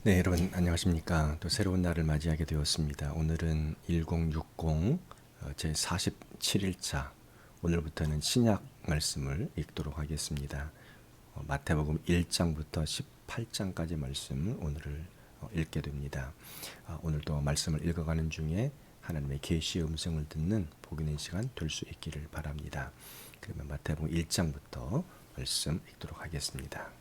네, 여러분 안녕하십니까. 또 새로운 날을 맞이하게 되었습니다. 오늘은 1060 제47일차, 오늘부터는 신약 말씀을 읽도록 하겠습니다. 마태복음 1장부터 18장까지 말씀 오늘을 읽게 됩니다. 오늘도 말씀을 읽어가는 중에 하나님의 계시의 음성을 듣는 복 있는 시간 될 수 있기를 바랍니다. 그러면 마태복음 1장부터 말씀 읽도록 하겠습니다.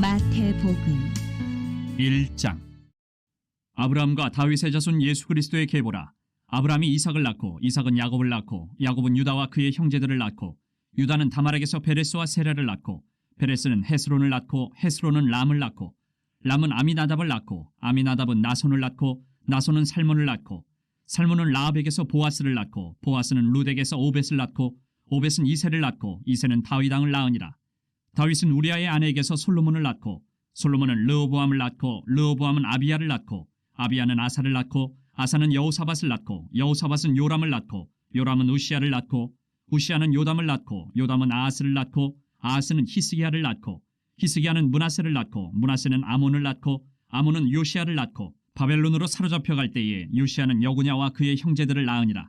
마태복음 1장. 아브라함과 다윗의 자손 예수 그리스도의 계보라. 아브라함이 이삭을 낳고 이삭은 야곱을 낳고 야곱은 유다와 그의 형제들을 낳고 유다는 다말에게서 베레스와 세라를 낳고 베레스는 헤스론을 낳고 헤스론은 람을 낳고 람은 아미나답을 낳고 아미나답은 나손을 낳고 나손은 살몬을 낳고 살몬은 라합에게서 보아스를 낳고 보아스는 룻에게서 오벳을 낳고 오벳은 이새를 낳고 이새는 다윗 왕을 낳으니라. 다윗은 우리아의 아내에게서 솔로몬을 낳고 솔로몬은 르호보암을 낳고 르호보암은 아비야를 낳고 아비야는 아사를 낳고 아사는 여호사밧을 낳고 여호사밧은 요람을 낳고 요람은 우시야를 낳고 우시야는 요담을 낳고 요담은 아하스를 낳고 아하스는 히스기야를 낳고 히스기야는 므낫세를 낳고 므낫세는 아몬을 낳고 아몬은 요시야를 낳고 바벨론으로 사로잡혀갈 때에 요시야는 여구냐와 그의 형제들을 낳으니라.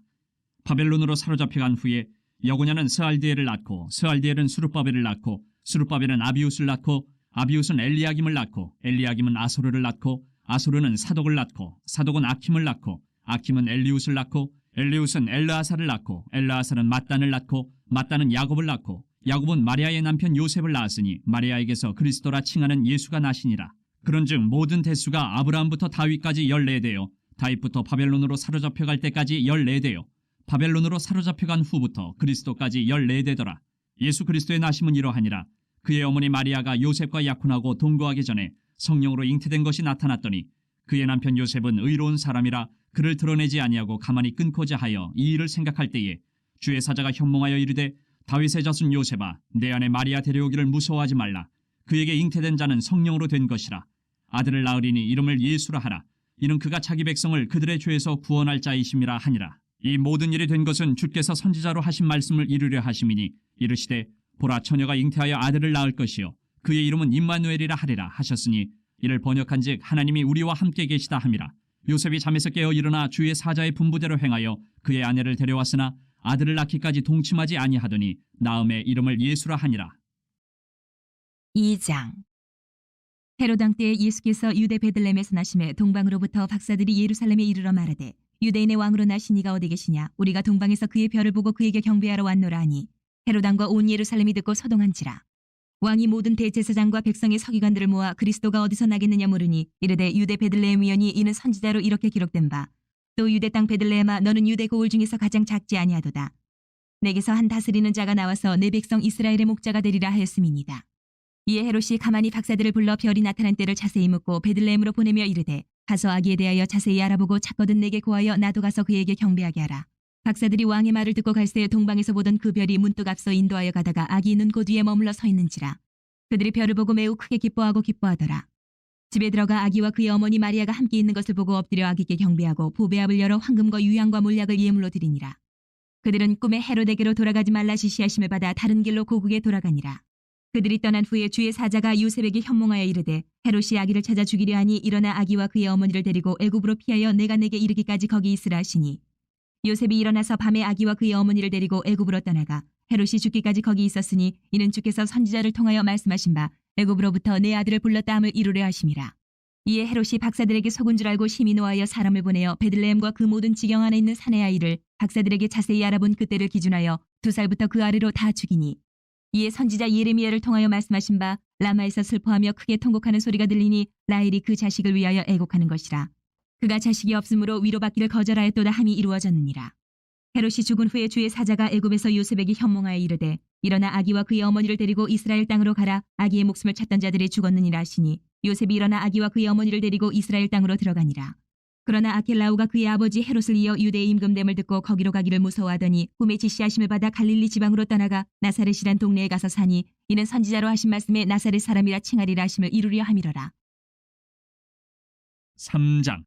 바벨론으로 사로잡혀간 후에 여구냐는 스알디엘을 낳고 스알디엘은 스룹바벨을 낳고 스룹바벨은 아비웃을 낳고 아비웃은 엘리야김을 낳고 엘리야김은 아소르를 낳고 아소르는 사독을 낳고 사독은 아킴을 낳고 아킴은 엘리웃을 낳고 엘리웃은 엘르아사를 낳고 엘르아사는 mat단을 낳고 mat단은 야곱을 낳고 야곱은 마리아의 남편 요셉을 낳았으니 마리아에게서 그리스도라 칭하는 예수가 나시니라. 그런즉 모든 대수가 아브라함부터 다윗까지 14대요 다윗부터 바벨론으로 사로잡혀갈 때까지 14대요 바벨론으로 사로잡혀간 후부터 그리스도까지 14대더라. 예수 그리스도의 나심은 이러하니라. 그의 어머니 마리아가 요셉과 약혼하고 동거하기 전에 성령으로 잉태된 것이 나타났더니 그의 남편 요셉은 의로운 사람이라 그를 드러내지 아니하고 가만히 끊고자 하여 이 일을 생각할 때에 주의 사자가 현몽하여 이르되 다윗의 자손 요셉아 내 아내 마리아 데려오기를 무서워하지 말라. 그에게 잉태된 자는 성령으로 된 것이라. 아들을 낳으리니 이름을 예수라 하라. 이는 그가 자기 백성을 그들의 죄에서 구원할 자이심이라 하니라. 이 모든 일이 된 것은 주께서 선지자로 하신 말씀을 이루려 하심이니 이르시되 보라 처녀가 잉태하여 아들을 낳을 것이요 그의 이름은 임마누엘이라 하리라 하셨으니 이를 번역한즉 하나님이 우리와 함께 계시다 함이라. 요셉이 잠에서 깨어 일어나 주의 사자의 분부대로 행하여 그의 아내를 데려왔으나 아들을 낳기까지 동침하지 아니하더니 나음에 이름을 예수라 하니라. 2장. 헤롯 왕 때에 예수께서 유대 베들레헴에서 나심에 동방으로부터 박사들이 예루살렘에 이르러 말하되 유대인의 왕으로 나신 이가 어디 계시냐 우리가 동방에서 그의 별을 보고 그에게 경배하러 왔노라 하니 헤롯 왕과 온 예루살렘이 듣고 소동한지라. 왕이 모든 대제사장과 백성의 서기관들을 모아 그리스도가 어디서 나겠느냐 물으니 이르되 유대 베들레헴이오니 이는 선지자로 이렇게 기록된 바 또 유대 땅 베들레헴아 너는 유대 고을 중에서 가장 작지 아니하도다. 내게서 한 다스리는 자가 나와서 내 백성 이스라엘의 목자가 되리라 하였음이니이다. 이에 헤롯이 가만히 박사들을 불러 별이 나타난 때를 자세히 묻고 베들레헴으로 보내며 이르되 가서 아기에 대하여 자세히 알아보고 찾거든 내게 고하여 나도 가서 그에게 경배하게 하라. 박사들이 왕의 말을 듣고 갈새 동방에서 보던 그 별이 문득 앞서 인도하여 가다가 아기 있는 곳 위에 머물러 서 있는지라. 그들이 별을 보고 매우 크게 기뻐하고 기뻐하더라. 집에 들어가 아기와 그의 어머니 마리아가 함께 있는 것을 보고 엎드려 아기께 경배하고 보배압을 열어 황금과 유향과 몰약을 예물로 드리니라. 그들은 꿈에 헤롯에게로 돌아가지 말라 지시하심을 받아 다른 길로 고국에 돌아가니라. 그들이 떠난 후에 주의 사자가 요셉에게 현몽하여 이르되 헤롯이 아기를 찾아 죽이려 하니 일어나 아기와 그의 어머니를 데리고 애굽으로 피하여 내가 내게 이르기까지 거기 있으라 하시니 요셉이 일어나서 밤에 아기와 그의 어머니를 데리고 애굽으로 떠나가 헤롯이 죽기까지 거기 있었으니 이는 주께서 선지자를 통하여 말씀하신 바 애굽으로부터 내 아들을 불렀다 함을 이루려 하심이라. 이에 헤롯이 박사들에게 속은 줄 알고 심히 노하여 사람을 보내어 베들레헴과 그 모든 지경 안에 있는 사내 아이를 박사들에게 자세히 알아본 그때를 기준하여 2살부터 그 아래로 다 죽이니 이에 선지자 예레미야를 통하여 말씀하신 바 라마에서 슬퍼하며 크게 통곡하는 소리가 들리니 라헬이 그 자식을 위하여 애곡하는 것이라. 그가 자식이 없으므로 위로받기를 거절하였도다 함이 이루어졌느니라. 헤롯이 죽은 후에 주의 사자가 애굽에서 요셉에게 현몽하여 이르되 일어나 아기와 그의 어머니를 데리고 이스라엘 땅으로 가라. 아기의 목숨을 찾던 자들이 죽었느니라 하시니 요셉이 일어나 아기와 그의 어머니를 데리고 이스라엘 땅으로 들어가니라. 그러나 아켈라우가 그의 아버지 헤롯을 이어 유대의 임금됨을 듣고 거기로 가기를 무서워하더니 꿈에 지시하심을 받아 갈릴리 지방으로 떠나가 나사렛이란 동네에 가서 사니 이는 선지자로 하신 말씀에 나사렛 사람이라 칭하리라 하심을 이루려 함이로라. 3장.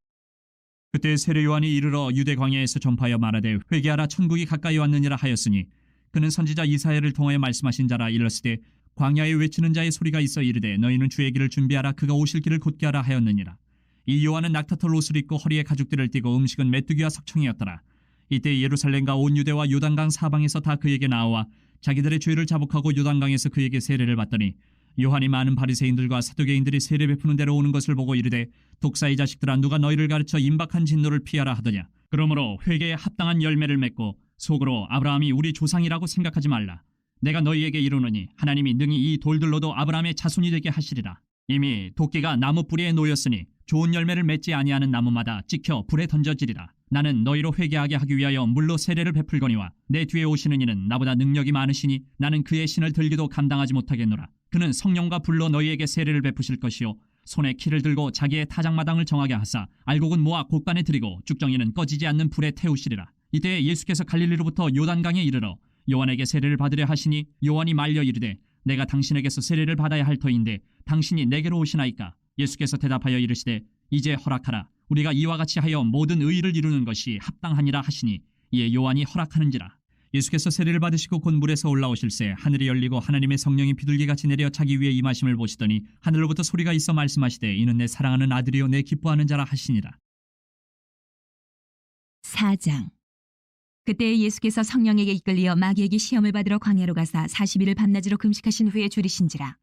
그때 세례 요한이 이르러 유대 광야에서 전파하여 말하되 회개하라 천국이 가까이 왔느니라 하였으니 그는 선지자 이사야를 통하여 말씀하신 자라. 일렀으되 광야에 외치는 자의 소리가 있어 이르되 너희는 주의 길을 준비하라 그가 오실 길을 곧게 하라 하였느니라. 이 요한은 낙타털 옷을 입고 허리에 가죽들을 띠고 음식은 메뚜기와 석청이었더라. 이때 예루살렘과 온 유대와 요단강 사방에서 다 그에게 나와 자기들의 죄를 자복하고 요단강에서 그에게 세례를 받더니 요한이 많은 바리새인들과 사두개인들이 세례 베푸는 데로 오는 것을 보고 이르되 독사의 자식들아 누가 너희를 가르쳐 임박한 진노를 피하라 하더냐. 그러므로 회개에 합당한 열매를 맺고 속으로 아브라함이 우리 조상이라고 생각하지 말라. 내가 너희에게 이르노니 하나님이 능히 이 돌들로도 아브라함의 자손이 되게 하시리라. 이미 도끼가 나무 뿌리에 놓였으니 좋은 열매를 맺지 아니하는 나무마다 찍혀 불에 던져지리라. 나는 너희로 회개하게 하기 위하여 물로 세례를 베풀거니와 내 뒤에 오시는 이는 나보다 능력이 많으시니 나는 그의 신을 들기도 감당하지 못하겠노라. 그는 성령과 불로 너희에게 세례를 베푸실 것이요 손에 키를 들고 자기의 타작마당을 정하게 하사 알곡은 모아 곳간에 들이고 쭉정이는 꺼지지 않는 불에 태우시리라. 이때 예수께서 갈릴리로부터 요단강에 이르러 요한에게 세례를 받으려 하시니 요한이 말려 이르되 내가 당신에게서 세례를 받아야 할 터인데 당신이 내게로 오시나이까. 예수께서 대답하여 이르시되 이제 허락하라. 우리가 이와 같이 하여 모든 의의를 이루는 것이 합당하니라 하시니 이에 요한이 허락하는지라. 예수께서 세례를 받으시고 곧 물에서 올라오실새 하늘이 열리고 하나님의 성령이 비둘기같이 내려 자기 위에 임하심을 보시더니 하늘로부터 소리가 있어 말씀하시되 이는 내 사랑하는 아들이요 내 기뻐하는 자라 하시니라. 4장. 그때 예수께서 성령에게 이끌리어 마귀에게 시험을 받으러 광야로 가사 40일을 밤낮으로 금식하신 후에 줄이신지라.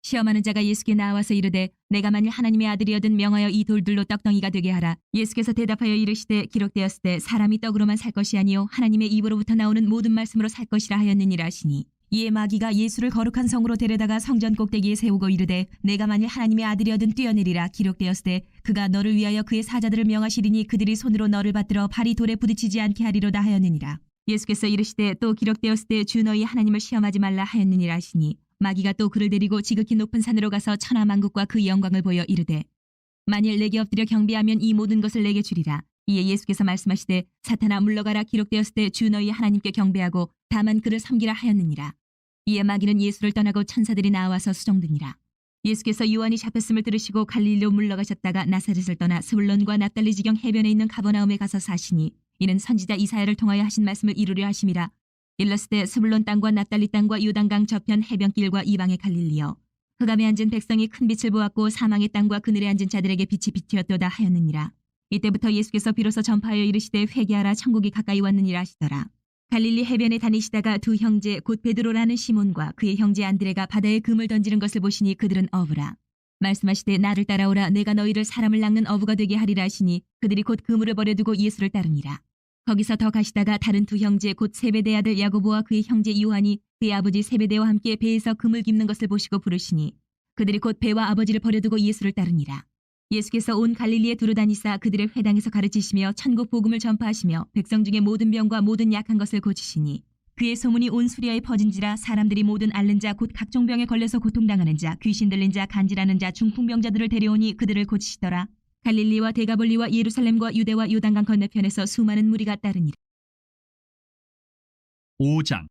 시험하는 자가 예수께 나와서 이르되 내가 만일 하나님의 아들이어든 명하여 이 돌들로 떡덩이가 되게 하라. 예수께서 대답하여 이르시되 기록되었을 때 사람이 떡으로만 살 것이 아니요 하나님의 입으로부터 나오는 모든 말씀으로 살 것이라 하였느니라 하시니 이에 마귀가 예수를 거룩한 성으로 데려다가 성전 꼭대기에 세우고 이르되 내가 만일 하나님의 아들이어든 뛰어내리라. 기록되었을 때 그가 너를 위하여 그의 사자들을 명하시리니 그들이 손으로 너를 받들어 발이 돌에 부딪히지 않게 하리로다 하였느니라. 예수께서 이르시되 또 기록되었을 때 주 너희 하나님을 시험하지 말라 하였느니라 하시니 마귀가 또 그를 데리고 지극히 높은 산으로 가서 천하만국과 그 영광을 보여 이르되 만일 내게 엎드려 경배하면 이 모든 것을 내게 주리라. 이에 예수께서 말씀하시되 사탄아 물러가라. 기록되었을 때 주 너희 하나님께 경배하고 다만 그를 섬기라 하였느니라. 이에 마귀는 예수를 떠나고 천사들이 나와서 수종드니라. 예수께서 요한이 잡혔음을 들으시고 갈릴리로 물러가셨다가 나사렛을 떠나 스불론과 납달리 지경 해변에 있는 가버나움에 가서 사시니 이는 선지자 이사야를 통하여 하신 말씀을 이루려 하심이라. 일렀을 때 스불론 땅과 납달리 땅과 요단강 저편 해변길과 이방의 갈릴리여 흑암에 앉은 백성이 큰 빛을 보았고 사망의 땅과 그늘에 앉은 자들에게 빛이 비추었도다 하였느니라. 이때부터 예수께서 비로소 전파하여 이르시되 회개하라 천국이 가까이 왔느니라 하시더라. 갈릴리 해변에 다니시다가 두 형제 곧 베드로라는 시몬과 그의 형제 안드레가 바다에 금을 던지는 것을 보시니 그들은 어부라. 말씀하시되 나를 따라오라. 내가 너희를 사람을 낚는 어부가 되게 하리라 하시니 그들이 곧 그물을 버려두고 예수를 따르니라. 거기서 더 가시다가 다른 두 형제 곧 세베대 아들 야고보와 그의 형제 요한이 그의 아버지 세베대와 함께 배에서 금을 깁는 것을 보시고 부르시니 그들이 곧 배와 아버지를 버려두고 예수를 따르니라. 예수께서 온 갈릴리에 두루다니사 그들의 회당에서 가르치시며 천국 복음을 전파하시며 백성 중에 모든 병과 모든 약한 것을 고치시니 그의 소문이 온 수리아에 퍼진지라. 사람들이 모든 앓는 자 곧 각종 병에 걸려서 고통당하는 자 귀신 들린 자 간질하는 자 중풍병자들을 데려오니 그들을 고치시더라. 갈릴리와 데가볼리와 예루살렘과 유대와 요단강 건너편에서 수많은 무리가 따르니라. 5장.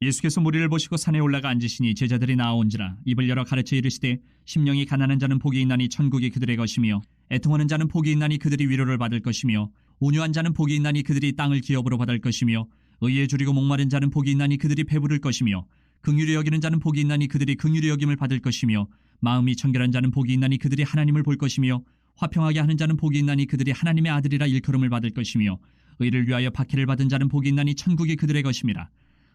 예수께서 무리를 보시고 산에 올라가 앉으시니 제자들이 나아온지라. 입을 열어 가르쳐 이르시되 심령이 가난한 자는 복이 있나니 천국이 그들의 것이며 애통하는 자는 복이 있나니 그들이 위로를 받을 것이며 온유한 자는 복이 있나니 그들이 땅을 기업으로 받을 것이며 의에 줄이고 목마른 자는 복이 있나니 그들이 배부를 것이며 긍휼히 여기는 자는 복이 있나니 그들이 긍휼히 여김을 받을 것이며 마음이 청결한 자는 복이 있나니 그들이 하나님을 볼 것이며 화평하게 하는 자는 복이 있나니 그들이 하나님의 아들이라 일컬음을 받을 것이며 의를 위하여 박해를 받은 자는 복이 있나니 천국이 그들의 것임이라.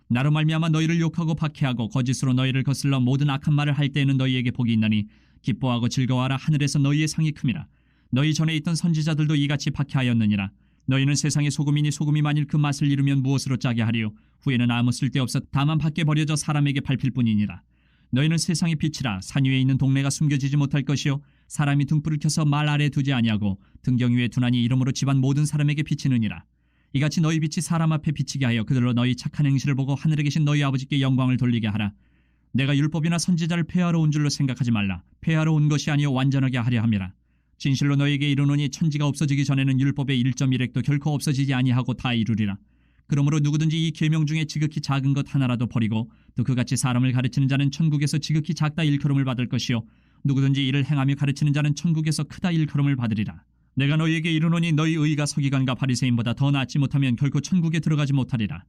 나로 말미암아 너희를 욕하고 박해하고 거짓으로 너희를 거슬러 모든 악한 말을 할 때에는 너희에게 복이 있나니 기뻐하고 즐거워하라. 하늘에서 너희의 상이 큼이라. 너희 전에 있던 선지자들도 이같이 박해하였느니라. 너희는 세상의 소금이니 소금이 만일 그 맛을 잃으면 무엇으로 짜게 하리요. 후에는 아무 쓸데없어 다만 밖에 버려져 사람에게 밟힐 뿐이니라. 너희는 세상의 빛이라. 산 위에 있는 동네가 숨겨지지 못할 것이요 사람이 등불을 켜서 말 아래 두지 아니하고 등경 위에 두나니 이러므로 집안 모든 사람에게 비치느니라. 이같이 너희 빛이 사람 앞에 비치게 하여 그들로 너희 착한 행실을 보고 하늘에 계신 너희 아버지께 영광을 돌리게 하라. 내가 율법이나 선지자를 폐하러 온 줄로 생각하지 말라. 폐하러 온 것이 아니요 완전하게 하려 함이라. 진실로 너희에게 이르노니 천지가 없어지기 전에는 율법의 1.1획도 결코 없어지지 아니하고 다 이루리라. 그러므로 누구든지 이 계명 중에 지극히 작은 것 하나라도 버리고 또 그같이 사람을 가르치는 자는 천국에서 지극히 작다 일컬음을 받을 것이요 누구든지 이를 행하며 가르치는 자는 천국에서 크다 일컬음을 받으리라. 내가 너희에게 이르노니 너희 의가 서기관과 바리새인보다 더 낫지 못하면 결코 천국에 들어가지 못하리라.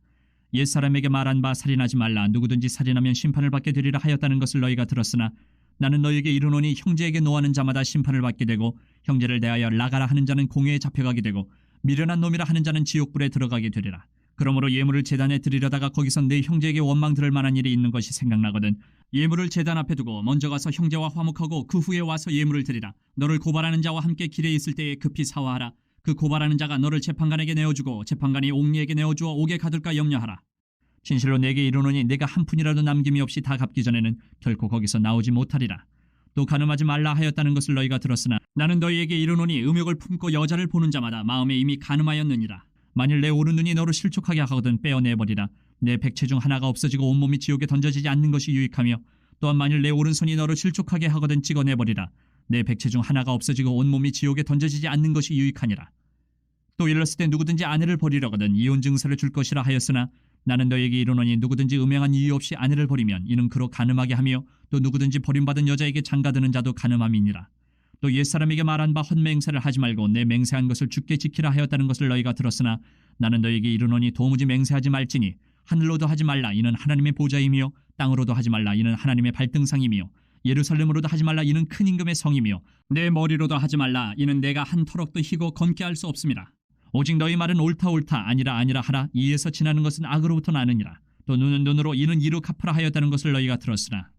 옛사람에게 말한 바 살인하지 말라. 누구든지 살인하면 심판을 받게 되리라 하였다는 것을 너희가 들었으나 나는 너희에게 이르노니 형제에게 노하는 자마다 심판을 받게 되고 형제를 대하여 나가라 하는 자는 공회에 잡혀가게 되고 미련한 놈이라 하는 자는 지옥불에 들어가게 되리라. 그러므로 예물을 제단에 드리려다가 거기서 내 형제에게 원망 들을 만한 일이 있는 것이 생각나거든 예물을 제단 앞에 두고 먼저 가서 형제와 화목하고 그 후에 와서 예물을 드리라. 너를 고발하는 자와 함께 길에 있을 때에 급히 사화하라. 그 고발하는 자가 너를 재판관에게 내어주고 재판관이 옥리에게 내어주어 옥에 가둘까 염려하라. 진실로 내게 이르노니 내가 한 푼이라도 남김이 없이 다 갚기 전에는 결코 거기서 나오지 못하리라. 또 간음하지 말라 하였다는 것을 너희가 들었으나 나는 너희에게 이르노니 음욕을 품고 여자를 보는 자마다 마음에 이미 간음하였느니라. 만일 내 오른눈이 너를 실족하게 하거든 빼어내버리라. 내 백체 중 하나가 없어지고 온몸이 지옥에 던져지지 않는 것이 유익하며 또한 만일 내 오른손이 너를 실족하게 하거든 찍어내버리라. 내 백체 중 하나가 없어지고 온몸이 지옥에 던져지지 않는 것이 유익하니라. 또 일렀을 때 누구든지 아내를 버리려거든 이혼 증서를 줄 것이라 하였으나 나는 너에게 이르노니 누구든지 음행한 이유 없이 아내를 버리면 이는 그로 간음하게 하며 또 누구든지 버림받은 여자에게 장가드는 자도 간음함이니라. 또 옛사람에게 말한 바 헛맹세를 하지 말고 내 맹세한 것을 주께 지키라 하였다는 것을 너희가 들었으나 나는 너에게 이르노니 도무지 맹세하지 말지니 하늘로도 하지 말라 이는 하나님의 보좌이며 땅으로도 하지 말라 이는 하나님의 발등상이며 예루살렘으로도 하지 말라 이는 큰 임금의 성이며 내 머리로도 하지 말라 이는 내가 한 터럭도 희고 건케 할 수 없음이라. 오직 너희 말은 옳다 아니라 하라. 이에서 지나는 것은 악으로부터 나느니라. 또 눈은 눈으로 이는 이로 갚으라 하였다는 것을 너희가 들었으나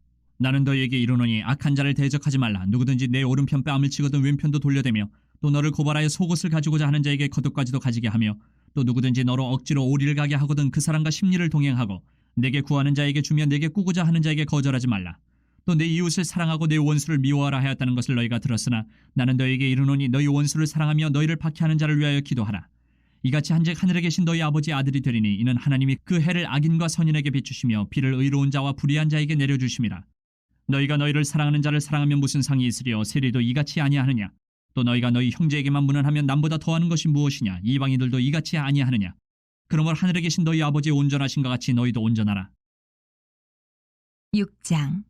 나는 너희에게 이르노니 악한 자를 대적하지 말라. 누구든지 내 오른편 뺨을 치거든 왼편도 돌려대며 또 너를 고발하여 속옷을 가지고자 하는 자에게 겉옷까지도 가지게 하며 또 누구든지 너로 억지로 오리를 가게 하거든 그 사람과 심리를 동행하고 내게 구하는 자에게 주며 내게 꾸고자 하는 자에게 거절하지 말라. 또 내 이웃을 사랑하고 내 원수를 미워하라 하였다는 것을 너희가 들었으나 나는 너희에게 이르노니 너희 원수를 사랑하며 너희를 박해하는 자를 위하여 기도하라. 이같이 한즉 하늘에 계신 너희 아버지 아들이 되리니 이는 하나님이 그 해를 악인과 선인에게 비추시며 비를 의로운 자와 불의한 자에게 내려주심이라. 너희가 너희를 사랑하는 자를 사랑하면 무슨 상이 있으리요 세리도 이같이 아니하느냐. 또 너희가 너희 형제에게만 문안하면 남보다 더하는 것이 무엇이냐. 이방인들도 이같이 아니하느냐. 그러므로 하늘에 계신 너희 아버지 온전하신 것 같이 너희도 온전하라. 6장.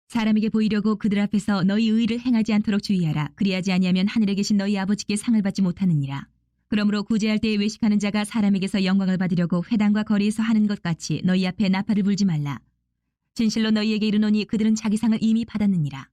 사람에게 보이려고 그들 앞에서 너희 의를 행하지 않도록 주의하라. 그리하지 아니하면 하늘에 계신 너희 아버지께 상을 받지 못하느니라. 그러므로 구제할 때에 외식하는 자가 사람에게서 영광을 받으려고 회당과 거리에서 하는 것 같이 너희 앞에 나팔을 불지 말라. 진실로 너희에게 이르노니 그들은 자기 상을 이미 받았느니라.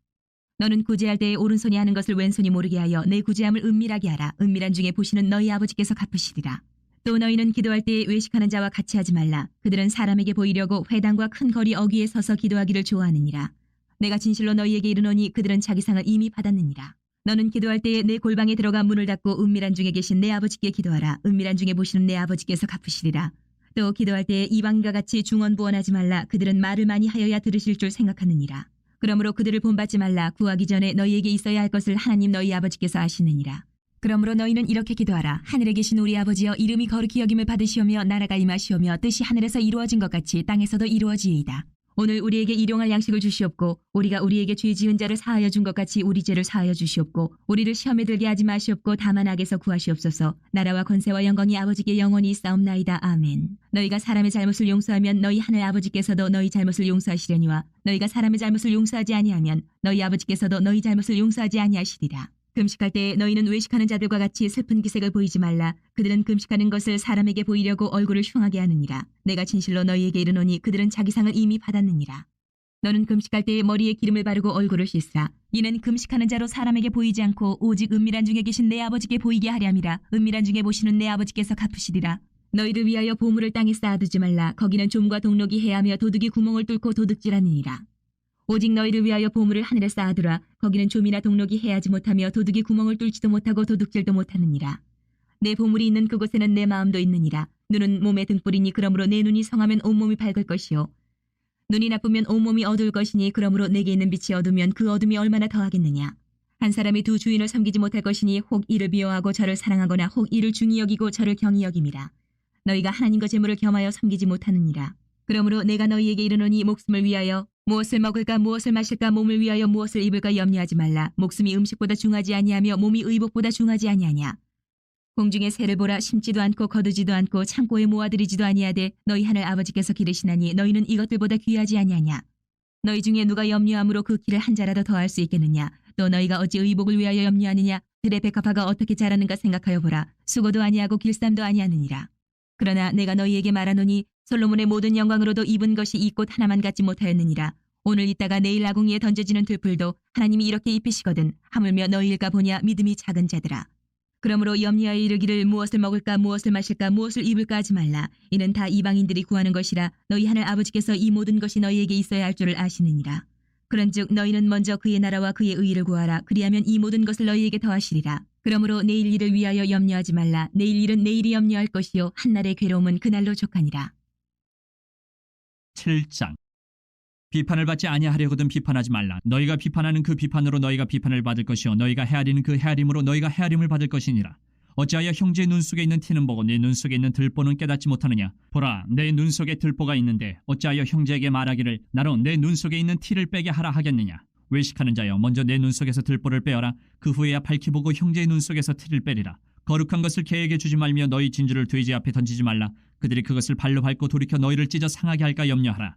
너는 구제할 때에 오른손이 하는 것을 왼손이 모르게 하여 내 구제함을 은밀하게 하라. 은밀한 중에 보시는 너희 아버지께서 갚으시리라. 또 너희는 기도할 때에 외식하는 자와 같이 하지 말라. 그들은 사람에게 보이려고 회당과 큰 거리 어귀에 서서 기도하기를 좋아하느니라. 내가 진실로 너희에게 이르노니 그들은 자기 상을 이미 받았느니라. 너는 기도할 때에 내 골방에 들어가 문을 닫고 은밀한 중에 계신 내 아버지께 기도하라. 은밀한 중에 보시는 내 아버지께서 갚으시리라. 또 기도할 때에 이방인과 같이 중언부언하지 말라. 그들은 말을 많이 하여야 들으실 줄 생각하느니라. 그러므로 그들을 본받지 말라. 구하기 전에 너희에게 있어야 할 것을 하나님 너희 아버지께서 아시느니라. 그러므로 너희는 이렇게 기도하라. 하늘에 계신 우리 아버지여 이름이 거룩히 여김을 받으시오며 나라가 임하시오며 뜻이 하늘에서 이루어진 것 같이 땅에서도 이루어지이다. 오늘 우리에게 일용할 양식을 주시옵고 우리가 우리에게 죄 지은 자를 사하여 준 것 같이 우리 죄를 사하여 주시옵고 우리를 시험에 들게 하지 마시옵고 다만 악에서 구하시옵소서. 나라와 권세와 영광이 아버지께 영원히 있사옵나이다. 아멘. 너희가 사람의 잘못을 용서하면 너희 하늘 아버지께서도 너희 잘못을 용서하시려니와 너희가 사람의 잘못을 용서하지 아니하면 너희 아버지께서도 너희 잘못을 용서하지 아니하시리라. 금식할 때에 너희는 외식하는 자들과 같이 슬픈 기색을 보이지 말라. 그들은 금식하는 것을 사람에게 보이려고 얼굴을 흉하게 하느니라. 내가 진실로 너희에게 이르노니 그들은 자기 상을 이미 받았느니라. 너는 금식할 때에 머리에 기름을 바르고 얼굴을 씻으라. 이는 금식하는 자로 사람에게 보이지 않고 오직 은밀한 중에 계신 내 아버지께 보이게 하렴이라. 은밀한 중에 보시는 내 아버지께서 갚으시리라. 너희를 위하여 보물을 땅에 쌓아두지 말라. 거기는 좀과 동록이 해하며 도둑이 구멍을 뚫고 도둑질하느니라. 오직 너희를 위하여 보물을 하늘에 쌓아두라. 거기는 좀이나 동록이 해하지 못하며 도둑이 구멍을 뚫지도 못하고 도둑질도 못하느니라. 내 보물이 있는 그곳에는 내 마음도 있느니라. 눈은 몸의 등불이니 그러므로 내 눈이 성하면 온몸이 밝을 것이요 눈이 나쁘면 온몸이 어두울 것이니 그러므로 내게 있는 빛이 어두면 그 어둠이 얼마나 더하겠느냐. 한 사람이 두 주인을 섬기지 못할 것이니 혹 이를 미워하고 저를 사랑하거나 혹 이를 중히 여기고 저를 경히 여김이라. 너희가 하나님과 재물을 겸하여 섬기지 못하느니라. 그러므로 내가 너희에게 이르노니 목숨을 위하여 무엇을 먹을까 무엇을 마실까 몸을 위하여 무엇을 입을까 염려하지 말라. 목숨이 음식보다 중하지 아니하며 몸이 의복보다 중하지 아니하냐. 공중의 새를 보라. 심지도 않고 거두지도 않고 창고에 모아들이지도 아니하되 너희 하늘 아버지께서 기르시나니 너희는 이것들보다 귀하지 아니하냐. 너희 중에 누가 염려함으로 그 키를 한 자라도 더할 수 있겠느냐. 또 너희가 어찌 의복을 위하여 염려하느냐. 들의 백합화가 어떻게 자라는가 생각하여 보라. 수고도 아니하고 길쌈도 아니하느니라. 그러나 내가 너희에게 말하노니 솔로몬의 모든 영광으로도 입은 것이 이 꽃 하나만 갖지 못하였느니라. 오늘 있다가 내일 아궁이에 던져지는 들풀도 하나님이 이렇게 입히시거든 하물며 너희일까 보냐. 믿음이 작은 자들아. 그러므로 염려하여 이르기를 무엇을 먹을까 무엇을 마실까 무엇을 입을까 하지 말라. 이는 다 이방인들이 구하는 것이라. 너희 하늘 아버지께서 이 모든 것이 너희에게 있어야 할 줄을 아시느니라. 그런즉 너희는 먼저 그의 나라와 그의 의를 구하라. 그리하면 이 모든 것을 너희에게 더하시리라. 그러므로 내일 일을 위하여 염려하지 말라. 내일 일은 내일이 염려할 것이요 한날의 괴로움은 그날로 족하니라. 7장. 비판을 받지 아니하려거든 비판하지 말라. 너희가 비판하는 그 비판으로 너희가 비판을 받을 것이요 너희가 헤아리는 그 헤아림으로 너희가 헤아림을 받을 것이니라. 어찌하여 형제의 눈 속에 있는 티는 보고 네 눈 속에 있는 들보는 깨닫지 못하느냐. 보라, 내 눈 속에 들보가 있는데 어찌하여 형제에게 말하기를 나로 내 눈 속에 있는 티를 빼게 하라 하겠느냐. 외식하는 자여, 먼저 내 눈 속에서 들보를 빼어라. 그 후에야 밝히 보고 형제의 눈 속에서 티를 빼리라. 거룩한 것을 개에게 주지 말며 너희 진주를 돼지 앞에 던지지 말라. 그들이 그것을 발로 밟고 돌이켜 너희를 찢어 상하게 할까 염려하라.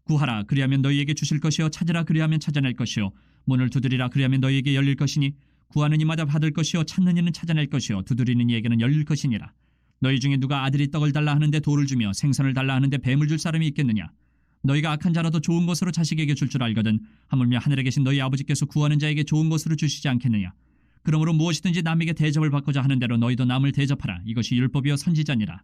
구하라, 그리하면 너희에게 주실 것이요 찾으라, 그리하면 찾아낼 것이요 문을 두드리라, 그리하면 너희에게 열릴 것이니 구하는 이마다 받을 것이요 찾는 이는 찾아낼 것이요 두드리는 이에게는 열릴 것이니라. 너희 중에 누가 아들이 떡을 달라 하는데 돌을 주며 생선을 달라 하는데 뱀을 줄 사람이 있겠느냐. 너희가 악한 자라도 좋은 것으로 자식에게 줄 줄 알거든 하물며 하늘에 계신 너희 아버지께서 구하는 자에게 좋은 것으로 주시지 않겠느냐. 그러므로 무엇이든지 남에게 대접을 받고자 하는 대로 너희도 남을 대접하라. 이것이 율법이요 선지자니라.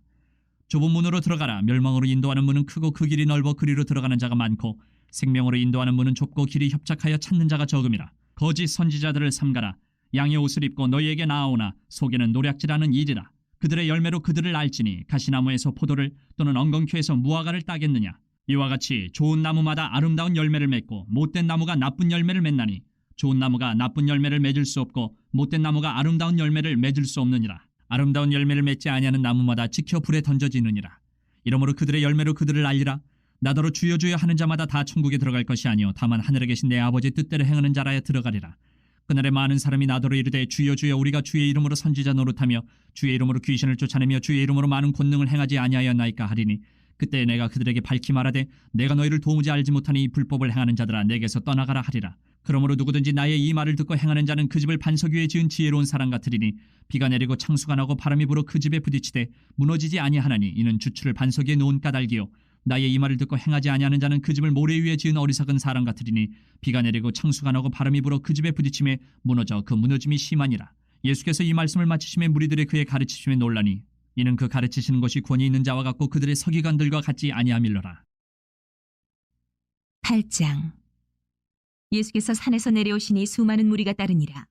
좁은 문으로 들어가라. 멸망으로 인도하는 문은 크고 그 길이 넓어 그리로 들어가는 자가 많고 생명으로 인도하는 문은 좁고 길이 협착하여 찾는 자가 적음이라. 거짓 선지자들을 삼가라. 양의 옷을 입고 너희에게 나아오나 속에는 노략질하는 일이라. 그들의 열매로 그들을 알지니 가시나무에서 포도를 또는 엉겅퀴에서 무화과를 따겠느냐. 이와 같이 좋은 나무마다 아름다운 열매를 맺고 못된 나무가 나쁜 열매를 맺나니 좋은 나무가 나쁜 열매를 맺을 수 없고 못된 나무가 아름다운 열매를 맺을 수 없느니라. 아름다운 열매를 맺지 아니하는 나무마다 지켜 불에 던져지느니라. 이러므로 그들의 열매로 그들을 알리라. 나더러 주여 주여 하는 자마다 다 천국에 들어갈 것이 아니요 다만 하늘에 계신 내 아버지 뜻대로 행하는 자라야 들어가리라. 그날에 많은 사람이 나더러 이르되 주여 주여 우리가 주의 이름으로 선지자 노릇하며 주의 이름으로 귀신을 쫓아내며 주의 이름으로 많은 권능을 행하지 아니하였나이까 하리니 그때 내가 그들에게 밝히 말하되 내가 너희를 도무지 알지 못하니 이 불법을 행하는 자들아 내게서 떠나가라 하리라. 그러므로 누구든지 나의 이 말을 듣고 행하는 자는 그 집을 반석 위에 지은 지혜로운 사람 같으리니 비가 내리고 창수가 나고 바람이 불어 그 집에 부딪히되 무너지지 아니하나니 이는 주추를 반석 위에 놓은 까닭이요 나의 이 말을 듣고 행하지 아니하는 자는 그 집을 모래 위에 지은 어리석은 사람 같으리니 비가 내리고 창수가 나고 바람이 불어 그 집에 부딪힘에 무너져 그 무너짐이 심하니라. 예수께서 이 말씀을 마치심에 무리들이 그의 가르치심에 놀라니 이는 그 가르치시는 것이 권위 있는 자와 같고 그들의 서기관들과 같지 아니함일러라. 8장. 예수께서 산에서 내려오시니 수많은 무리가 따르니라.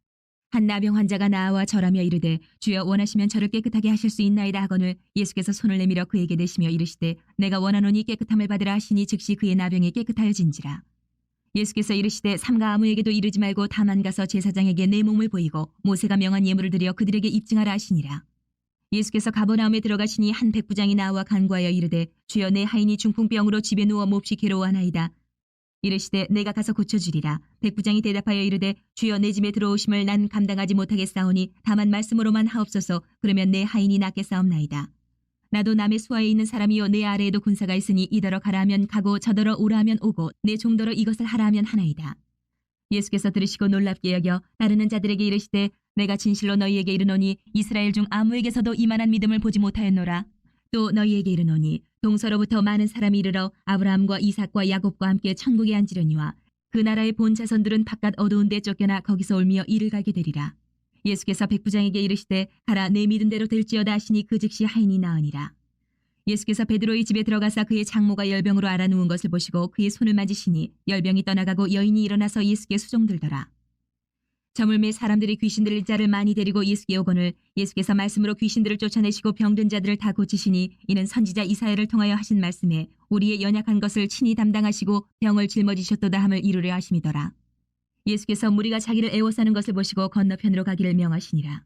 한 나병 환자가 나와 절하며 이르되 주여 원하시면 저를 깨끗하게 하실 수 있나이다 하거늘 예수께서 손을 내밀어 그에게 대시며 이르시되 내가 원하노니 깨끗함을 받으라 하시니 즉시 그의 나병이 깨끗하여진지라. 예수께서 이르시되 삼가 아무에게도 이르지 말고 다만 가서 제사장에게 내 몸을 보이고 모세가 명한 예물을 드려 그들에게 입증하라 하시니라. 예수께서 가버나움에 들어가시니 한 백부장이 나와 간구하여 이르되 주여 내 하인이 중풍병으로 집에 누워 몹시 괴로워하나이다. 이르시되 내가 가서 고쳐주리라. 백부장이 대답하여 이르되 주여 내 집에 들어오심을 난 감당하지 못하겠사오니 다만 말씀으로만 하옵소서. 그러면 내 하인이 낫겠사옵나이다. 나도 남의 수하에 있는 사람이요 내 아래에도 군사가 있으니 이더러 가라 하면 가고 저더러 오라 하면 오고 내 종더러 이것을 하라 하면 하나이다. 예수께서 들으시고 놀랍게 여겨 따르는 자들에게 이르시되 내가 진실로 너희에게 이르노니 이스라엘 중 아무에게서도 이만한 믿음을 보지 못하였노라. 또 너희에게 이르노니 동서로부터 많은 사람이 이르러 아브라함과 이삭과 야곱과 함께 천국에 앉으려니와 그 나라의 본 자손들은 바깥 어두운 데 쫓겨나 거기서 울며 이를 가게 되리라. 예수께서 백부장에게 이르시되 가라 내 믿은 대로 될지어다 하시니 그 즉시 하인이 나으니라. 예수께서 베드로의 집에 들어가사 그의 장모가 열병으로 앓아 누운 것을 보시고 그의 손을 만지시니 열병이 떠나가고 여인이 일어나서 예수께 수종들더라. 저물매 사람들이 귀신 들린 자를 많이 데리고 예수께 오거늘 예수께서 말씀으로 귀신들을 쫓아내시고 병든 자들을 다 고치시니 이는 선지자 이사야를 통하여 하신 말씀에 우리의 연약한 것을 친히 담당하시고 병을 짊어지셨도다 함을 이루려 하심이더라. 예수께서 무리가 자기를 애워싸는 것을 보시고 건너편으로 가기를 명하시니라.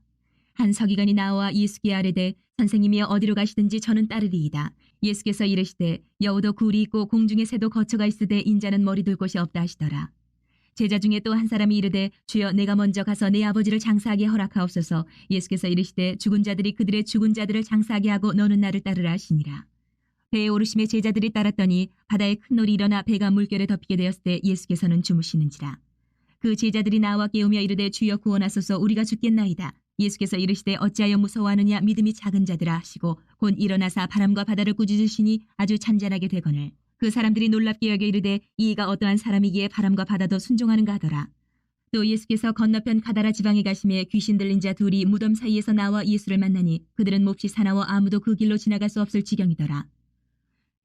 한 서기관이 나와 예수께 아뢰되 선생님이여 어디로 가시든지 저는 따르리이다. 예수께서 이르시되 여우도 굴이 있고 공중의 새도 거처가 있으되 인자는 머리 둘 곳이 없다 하시더라. 제자 중에 또 한 사람이 이르되 주여 내가 먼저 가서 내 아버지를 장사하게 허락하옵소서. 예수께서 이르시되 죽은 자들이 그들의 죽은 자들을 장사하게 하고 너는 나를 따르라 하시니라. 배에 오르심에 제자들이 따랐더니 바다에 큰 놀이 일어나 배가 물결에 덮이게 되었을 때 예수께서는 주무시는지라. 그 제자들이 나와 깨우며 이르되 주여 구원하소서 우리가 죽겠나이다. 예수께서 이르시되 어찌하여 무서워하느냐 믿음이 작은 자들아 하시고 곧 일어나사 바람과 바다를 꾸짖으시니 아주 잔잔하게 되거늘 그 사람들이 놀랍게 여겨 이르되 이가 어떠한 사람이기에 바람과 바다도 순종하는가 하더라. 또 예수께서 건너편 가다라 지방에 가심에 귀신 들린 자 둘이 무덤 사이에서 나와 예수를 만나니 그들은 몹시 사나워 아무도 그 길로 지나갈 수 없을 지경이더라.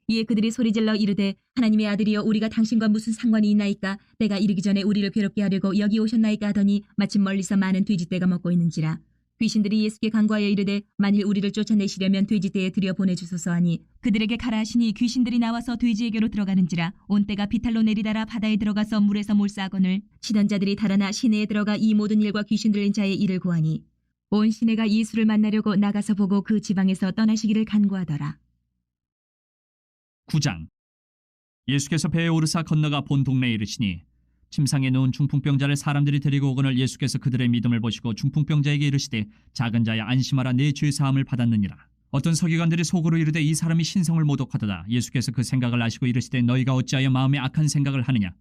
이에 그들이 소리질러 이르되 하나님의 아들이여 우리가 당신과 무슨 상관이 있나이까. 때가 이르기 전에 우리를 괴롭게 하려고 여기 오셨나이까 하더니 마침 멀리서 많은 돼지떼가 먹고 있는지라. 귀신들이 예수께 간구하여 이르되 만일 우리를 쫓아내시려면 돼지떼에 들여보내주소서 하니 그들에게 가라 하시니 귀신들이 나와서 돼지에게로 들어가는지라. 온 때가 비탈로 내리다라 바다에 들어가서 물에서 몰사하거늘 치던 자들이 달아나 시내에 들어가 이 모든 일과 귀신 들린 자의 일을 고하니 온 시내가 예수를 만나려고 나가서 보고 그 지방에서 떠나시기를 간구하더라. 9장. 예수께서 배에 오르사 건너가 본 동네에 이르시니 침상에 누운 중풍병자를 사람들이 데리고 오거늘 예수께서 그들의 믿음을 보시고 중풍병자에게 이르시되 작은 자야 안심하라 내 죄 사함을 받았느니라. 어떤 서기관들이 속으로 이르되 이 사람이 신성을 모독하도다. 예수께서 그 생각을 아시고 이르시되 너희가 어찌하여 마음에 악한 생각을 하느냐.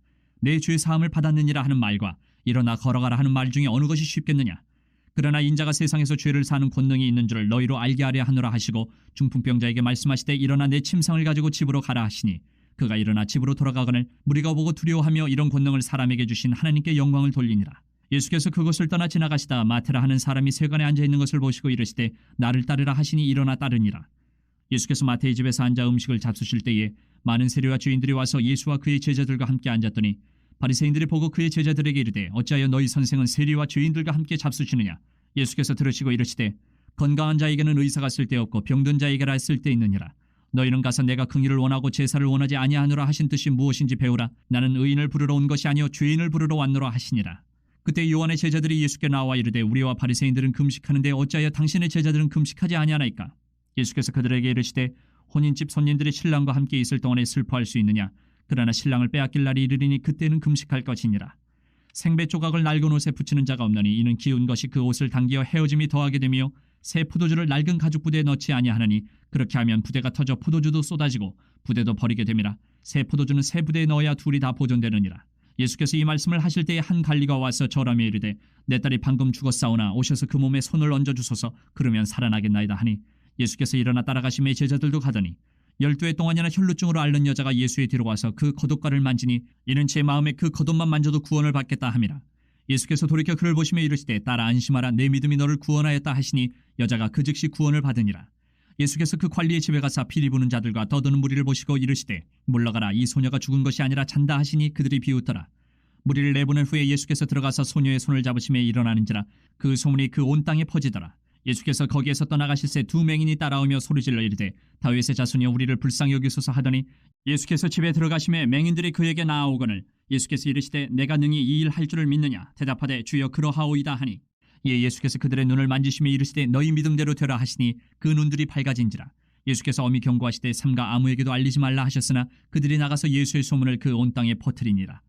내 죄 사함을 받았느니라 하는 말과 일어나 걸어가라 하는 말 중에 어느 것이 쉽겠느냐. 그러나 인자가 세상에서 죄를 사는 권능이 있는 줄을 너희로 알게 하려 하노라 하시고 중풍병자에게 말씀하시되 일어나 내 침상을 가지고 집으로 가라 하시니 그가 일어나 집으로 돌아가거늘 무리가 보고 두려워하며 이런 권능을 사람에게 주신 하나님께 영광을 돌리니라. 예수께서 그곳을 떠나 지나가시다 마테라 하는 사람이 세관에 앉아있는 것을 보시고 이르시되 나를 따르라 하시니 일어나 따르니라. 예수께서 마태의 집에서 앉아 음식을 잡수실 때에 많은 세리와 죄인들이 와서 예수와 그의 제자들과 함께 앉았더니 바리새인들이 보고 그의 제자들에게 이르되 어찌하여 너희 선생은 세리와 죄인들과 함께 잡수시느냐. 예수께서 들으시고 이르시되 건강한 자에게는 의사가 쓸데없고 병든 자에게라 쓸데있느니라. 너희는 가서 내가 긍휼을 원하고 제사를 원하지 아니하노라 하신 뜻이 무엇인지 배우라. 나는 의인을 부르러 온 것이 아니요 죄인을 부르러 왔노라 하시니라. 그때 요한의 제자들이 예수께 나와 이르되 우리와 바리새인들은 금식하는데 어찌하여 당신의 제자들은 금식하지 아니하나이까. 예수께서 그들에게 이르시되 혼인집 손님들이 신랑과 함께 있을 동안에 슬퍼할 수 있느냐. 그러나 신랑을 빼앗길 날이 이르리니 그때는 금식할 것이니라. 생배 조각을 낡은 옷에 붙이는 자가 없나니 이는 기운 것이 그 옷을 당기어 헤어짐이 더하게 되며 새 포도주를 낡은 가죽 부대에 넣지 아니하나니 그렇게 하면 부대가 터져 포도주도 쏟아지고 부대도 버리게 됨이라. 새 포도주는 새 부대에 넣어야 둘이 다 보존되느니라. 예수께서 이 말씀을 하실 때에 한 관리가 와서 절하며 이르되 내 딸이 방금 죽었사오나 오셔서 그 몸에 손을 얹어 주소서. 그러면 살아나겠나이다 하니 예수께서 일어나 따라가시매 제자들도 가더니 12해 동안이나 혈루증으로 앓는 여자가 예수의 뒤로 와서 그 겉옷가를 만지니 이는 제 마음에 그 겉옷만 만져도 구원을 받겠다 함이라. 예수께서 돌이켜 그를 보시며 이르시되 딸아 안심하라 내 믿음이 너를 구원하였다 하시니 여자가 그 즉시 구원을 받으니라. 예수께서 그 관리의 집에 가사 피리 부는 자들과 떠드는 무리를 보시고 이르시되 물러가라 이 소녀가 죽은 것이 아니라 잔다 하시니 그들이 비웃더라. 무리를 내보낸 후에 예수께서 들어가서 소녀의 손을 잡으시며 일어나는지라 그 소문이 그 온 땅에 퍼지더라. 예수께서 거기에서 떠나가실새 두 맹인이 따라오며 소리질러 이르되 다윗의 자손이여 우리를 불쌍히 여기소서 하더니 예수께서 집에 들어가시매 맹인들이 그에게 나아오거늘 예수께서 이르시되 내가 능히 이 일 할 줄을 믿느냐. 대답하되 주여 그러하오이다 하니 이에 예수께서 그들의 눈을 만지시며 이르시되 너희 믿음대로 되라 하시니 그 눈들이 밝아진지라. 예수께서 엄히 경고하시되 삼가 아무에게도 알리지 말라 하셨으나 그들이 나가서 예수의 소문을 그 온 땅에 퍼뜨리니라.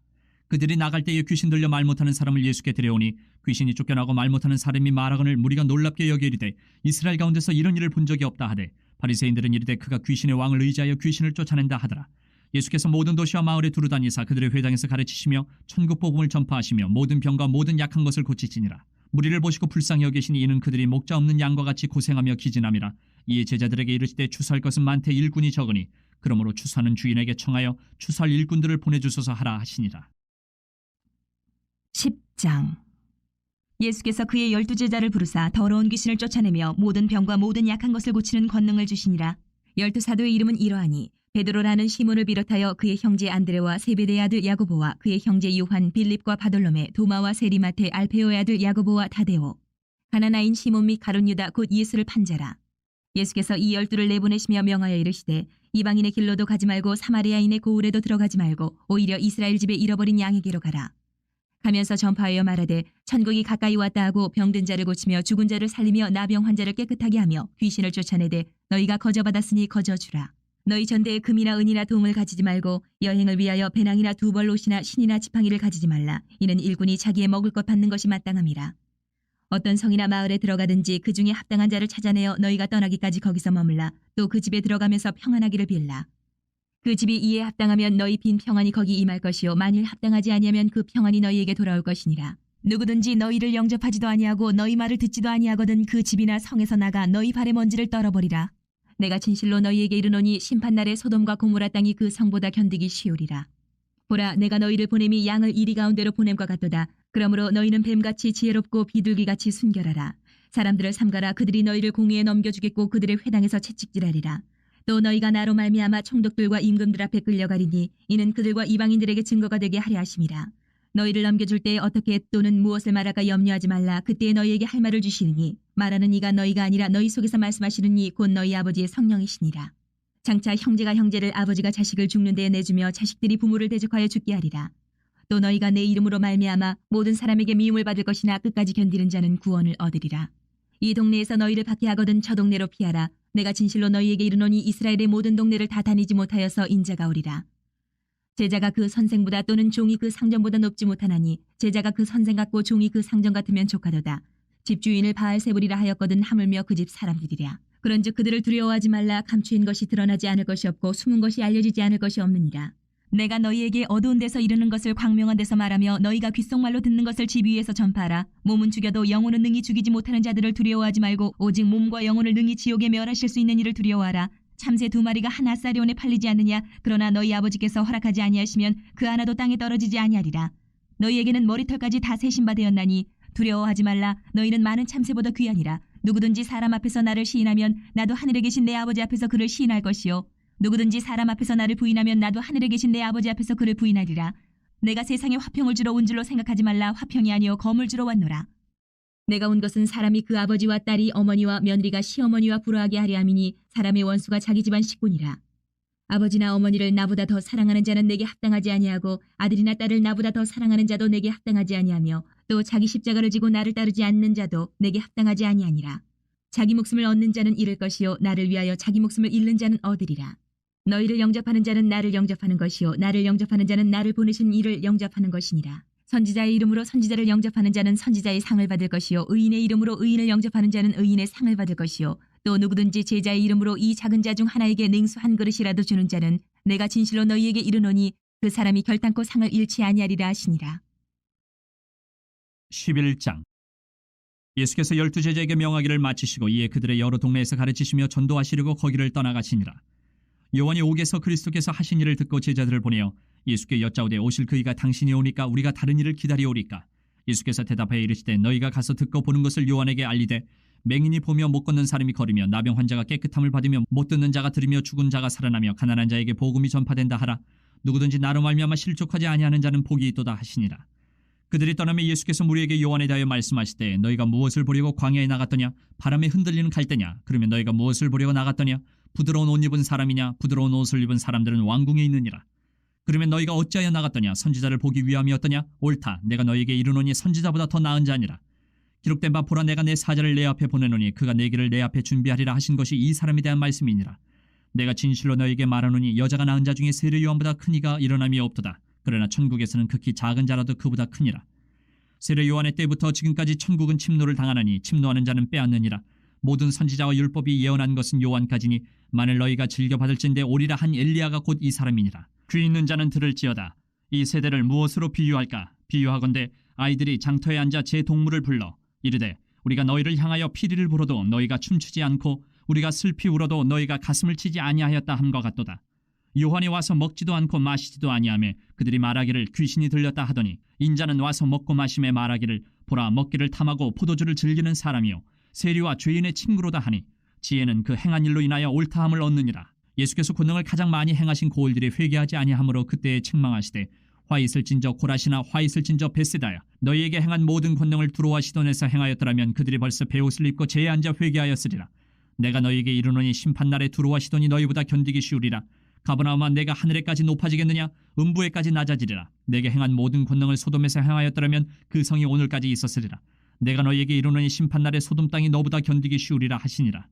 그들이 나갈 때에 귀신 들려 말 못하는 사람을 예수께 데려오니 귀신이 쫓겨나고 말 못하는 사람이 말하거늘 무리가 놀랍게 여겨 이르되 이스라엘 가운데서 이런 일을 본 적이 없다 하되 바리새인들은 이르되 그가 귀신의 왕을 의지하여 귀신을 쫓아낸다 하더라. 예수께서 모든 도시와 마을에 두루다니사 그들의 회당에서 가르치시며 천국 복음을 전파하시며 모든 병과 모든 약한 것을 고치시니라. 무리를 보시고 불쌍히 여기시니 이는 그들이 목자 없는 양과 같이 고생하며 기진함이라. 이에 제자들에게 이르시되 추수할 것은 많되 일꾼이 적으니 그러므로 추수하는 주인에게 청하여 추수할 일꾼들을 보내주소서 하라 하시니라. 10장. 예수께서 그의 12제자를 부르사 더러운 귀신을 쫓아내며 모든 병과 모든 약한 것을 고치는 권능을 주시니라. 12사도의 이름은 이러하니 베드로라는 시몬을 비롯하여 그의 형제 안드레와 세베대의 아들 야고보와 그의 형제 요한 빌립과 바돌로메 도마와 세리마테 알페오의 아들 야고보와 다데오 가나나인 시몬 및 가룟 유다 곧 예수를 판 자라. 예수께서 이 12를 내보내시며 명하여 이르시되 이방인의 길로도 가지 말고 사마리아인의 고을에도 들어가지 말고 오히려 이스라엘 집에 잃어버린 양에게로 가라. 가면서 전파하여 말하되 천국이 가까이 왔다 하고 병든 자를 고치며 죽은 자를 살리며 나병 환자를 깨끗하게 하며 귀신을 쫓아내되 너희가 거저받았으니 거저주라. 너희 전대에 금이나 은이나 동을 가지지 말고 여행을 위하여 배낭이나 두벌 옷이나 신이나 지팡이를 가지지 말라. 이는 일꾼이 자기의 먹을 것 받는 것이 마땅함이라. 어떤 성이나 마을에 들어가든지 그 중에 합당한 자를 찾아내어 너희가 떠나기까지 거기서 머물라. 또 그 집에 들어가면서 평안하기를 빌라. 그 집이 이에 합당하면 너희 빈 평안이 거기 임할 것이요 만일 합당하지 아니하면 그 평안이 너희에게 돌아올 것이니라. 누구든지 너희를 영접하지도 아니하고 너희 말을 듣지도 아니하거든 그 집이나 성에서 나가 너희 발의 먼지를 떨어버리라. 내가 진실로 너희에게 이르노니 심판날에 소돔과 고모라 땅이 그 성보다 견디기 쉬우리라. 보라 내가 너희를 보냄이 양을 이리 가운데로 보냄과 같도다. 그러므로 너희는 뱀같이 지혜롭고 비둘기같이 순결하라. 사람들을 삼가라. 그들이 너희를 공의에 넘겨주겠고 그들의 회당에서 채찍질하리라. 또 너희가 나로 말미암아 총독들과 임금들 앞에 끌려가리니 이는 그들과 이방인들에게 증거가 되게 하려 하심이라. 너희를 넘겨줄 때에 어떻게 또는 무엇을 말할까 염려하지 말라. 그때에 너희에게 할 말을 주시리니 말하는 이가 너희가 아니라 너희 속에서 말씀하시는 이 곧 너희 아버지의 성령이시니라. 장차 형제가 형제를 아버지가 자식을 죽는 데에 내주며 자식들이 부모를 대적하여 죽게 하리라. 또 너희가 내 이름으로 말미암아 모든 사람에게 미움을 받을 것이나 끝까지 견디는 자는 구원을 얻으리라. 이 동네에서 너희를 박해하거든 저 동네로 피하라. 내가 진실로 너희에게 이르노니 이스라엘의 모든 동네를 다 다니지 못하여서 인자가 오리라. 제자가 그 선생보다 또는 종이 그 상전보다 높지 못하나니 제자가 그 선생 같고 종이 그 상전 같으면 족하도다. 집주인을 바알세불이라 하였거든 하물며 그 집 사람들이랴. 그런즉 그들을 두려워하지 말라. 감추인 것이 드러나지 않을 것이 없고 숨은 것이 알려지지 않을 것이 없느니라. 내가 너희에게 어두운 데서 이르는 것을 광명한 데서 말하며 너희가 귓속말로 듣는 것을 집 위에서 전파하라. 몸은 죽여도 영혼은 능히 죽이지 못하는 자들을 두려워하지 말고 오직 몸과 영혼을 능히 지옥에 멸하실 수 있는 이를 두려워하라. 참새 2마리가 한 아사리온에 팔리지 않느냐. 그러나 너희 아버지께서 허락하지 아니하시면 그 하나도 땅에 떨어지지 아니하리라. 너희에게는 머리털까지 다 세신 바 되었나니 두려워하지 말라. 너희는 많은 참새보다 귀하니라. 누구든지 사람 앞에서 나를 시인하면 나도 하늘에 계신 내 아버지 앞에서 그를 시인할 것이요 누구든지 사람 앞에서 나를 부인하면 나도 하늘에 계신 내 아버지 앞에서 그를 부인하리라. 내가 세상에 화평을 주러 온 줄로 생각하지 말라. 화평이 아니요 검을 주러 왔노라. 내가 온 것은 사람이 그 아버지와 딸이 어머니와 며느리가 시어머니와 불화하게 하려 함이니 사람의 원수가 자기 집안 식구니라. 아버지나 어머니를 나보다 더 사랑하는 자는 내게 합당하지 아니하고 아들이나 딸을 나보다 더 사랑하는 자도 내게 합당하지 아니하며 또 자기 십자가를 지고 나를 따르지 않는 자도 내게 합당하지 아니하니라. 자기 목숨을 얻는 자는 잃을 것이요 나를 위하여 자기 목숨을 잃는 자는 얻으리라. 너희를 영접하는 자는 나를 영접하는 것이요 나를 영접하는 자는 나를 보내신 이를 영접하는 것이니라. 선지자의 이름으로 선지자를 영접하는 자는 선지자의 상을 받을 것이요 의인의 이름으로 의인을 영접하는 자는 의인의 상을 받을 것이요 또 누구든지 제자의 이름으로 이 작은 자 중 하나에게 냉수 한 그릇이라도 주는 자는 내가 진실로 너희에게 이르노니 그 사람이 결단코 상을 잃지 아니하리라 하시니라. 11장. 예수께서 12제자에게 명하기를 마치시고 이에 그들의 여러 동네에서 가르치시며 전도하시려고 거기를 떠나가시니라. 요한이 옥에서 그리스도께서 하신 일을 듣고 제자들을 보내어 예수께 여짜오되 오실 그이가 당신이 오니까 우리가 다른 일을 기다리오리까? 예수께서 대답하여 이르시되 너희가 가서 듣고 보는 것을 요한에게 알리되 맹인이 보며 못 걷는 사람이 걸으며 나병 환자가 깨끗함을 받으며 못 듣는 자가 들으며 죽은 자가 살아나며 가난한 자에게 복음이 전파된다 하라. 누구든지 나로 말미암아 실족하지 아니하는 자는 복이 있도다 하시니라. 그들이 떠나며 예수께서 무리에게 요한에 대하여 말씀하시되 너희가 무엇을 보려고 광야에 나갔더냐? 바람에 흔들리는 갈대냐? 그러면 너희가 무엇을 보려고 나갔더냐? 부드러운 옷 입은 사람이냐? 부드러운 옷을 입은 사람들은 왕궁에 있느니라. 그러면 너희가 어찌하여 나갔더냐? 선지자를 보기 위함이었더냐? 옳다. 내가 너희에게 이르노니 선지자보다 더 나은 자니라. 기록된 바 보라 내가 내 사자를 내 앞에 보내노니 그가 내 길을 내 앞에 준비하리라 하신 것이 이 사람에 대한 말씀이니라. 내가 진실로 너희에게 말하노니 여자가 낳은 자 중에 세례 요한보다 큰 이가 일어남이 없도다. 그러나 천국에서는 극히 작은 자라도 그보다 크니라. 세례 요한의 때부터 지금까지 천국은 침노를 당하나니 침노하는 자는 빼앗느니라. 모든 선지자와 율법이 예언한 것은 요한까지니 만일 너희가 즐겨받을진대 오리라 한 엘리야가 곧 이 사람이니라. 귀 있는 자는 들을지어다. 이 세대를 무엇으로 비유할까? 비유하건대 아이들이 장터에 앉아 제 동물을 불러 이르되 우리가 너희를 향하여 피리를 불어도 너희가 춤추지 않고 우리가 슬피 울어도 너희가 가슴을 치지 아니하였다 함과 같도다. 요한이 와서 먹지도 않고 마시지도 아니하며 그들이 말하기를 귀신이 들렸다 하더니 인자는 와서 먹고 마심에 말하기를 보라 먹기를 탐하고 포도주를 즐기는 사람이요 세리와 죄인의 친구로다 하니 지혜는 그 행한 일로 인하여 옳다함을 얻느니라. 예수께서 권능을 가장 많이 행하신 고을들이 회개하지 아니하므로 그때에 책망하시되 화 있을진저 고라시나 화 있을진저 베세다야 너희에게 행한 모든 권능을 두로와 시돈에서 행하였더라면 그들이 벌써 베옷을 입고 제에 앉아 회개하였으리라. 내가 너희에게 이르노니 심판날에 두로와 시돈이 너희보다 견디기 쉬우리라. 가버나움아 내가 하늘에까지 높아지겠느냐? 음부에까지 낮아지리라. 내게 행한 모든 권능을 소돔에서 행하였더라면 그 성이 오늘까지 있었으리라. 내가 너희에게 이르노니 심판날에 소돔 땅이 너보다 견디기 쉬우리라 하시니라.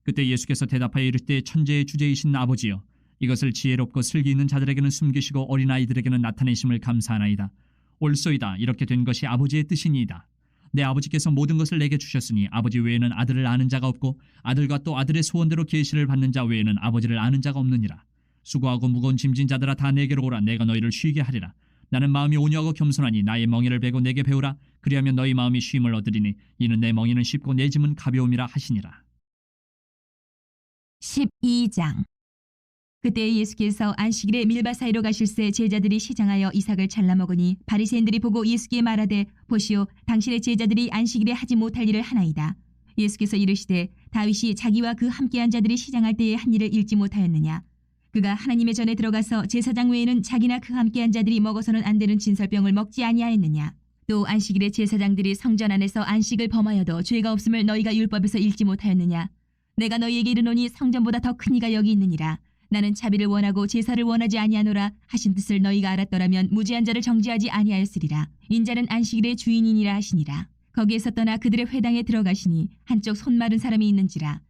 그때 예수께서 대답하여 이르시되 천재의 주제이신 아버지여 이것을 지혜롭고 슬기 있는 자들에게는 숨기시고 어린아이들에게는 나타내심을 감사하나이다. 옳소이다. 이렇게 된 것이 아버지의 뜻이니이다. 내 아버지께서 모든 것을 내게 주셨으니 아버지 외에는 아들을 아는 자가 없고 아들과 또 아들의 소원대로 계시를 받는 자 외에는 아버지를 아는 자가 없느니라. 수고하고 무거운 짐진 자들아 다 내게로 오라. 내가 너희를 쉬게 하리라. 나는 마음이 온유하고 겸손하니 나의 멍에를 베고 내게 배우라. 그리하면 너희 마음이 쉼을 얻으리니 이는 내 멍에는 쉽고 내 짐은 가벼움이라 하시니라. 12장. 그때 예수께서 안식일에 밀바 사이로 가실새 제자들이 시장하여 이삭을 잘라 먹으니 바리새인들이 보고 예수께 말하되 보시오 당신의 제자들이 안식일에 하지 못할 일을 하나이다. 예수께서 이르시되 다윗이 자기와 그 함께한 자들이 시장할 때에 한 일을 잃지 못하였느냐. 그가 하나님의 전에 들어가서 제사장 외에는 자기나 그 함께한 자들이 먹어서는 안 되는 진설병을 먹지 아니하였느냐. 또 안식일에 제사장들이 성전 안에서 안식을 범하여도 죄가 없음을 너희가 율법에서 읽지 못하였느냐. 내가 너희에게 이르노니 성전보다 더 큰 이가 여기 있느니라. 나는 자비를 원하고 제사를 원하지 아니하노라 하신 뜻을 너희가 알았더라면 무죄한 자를 정죄하지 아니하였으리라. 인자는 안식일의 주인이니라 하시니라. 거기에서 떠나 그들의 회당에 들어가시니 한쪽 손 마른 사람이 있는지라.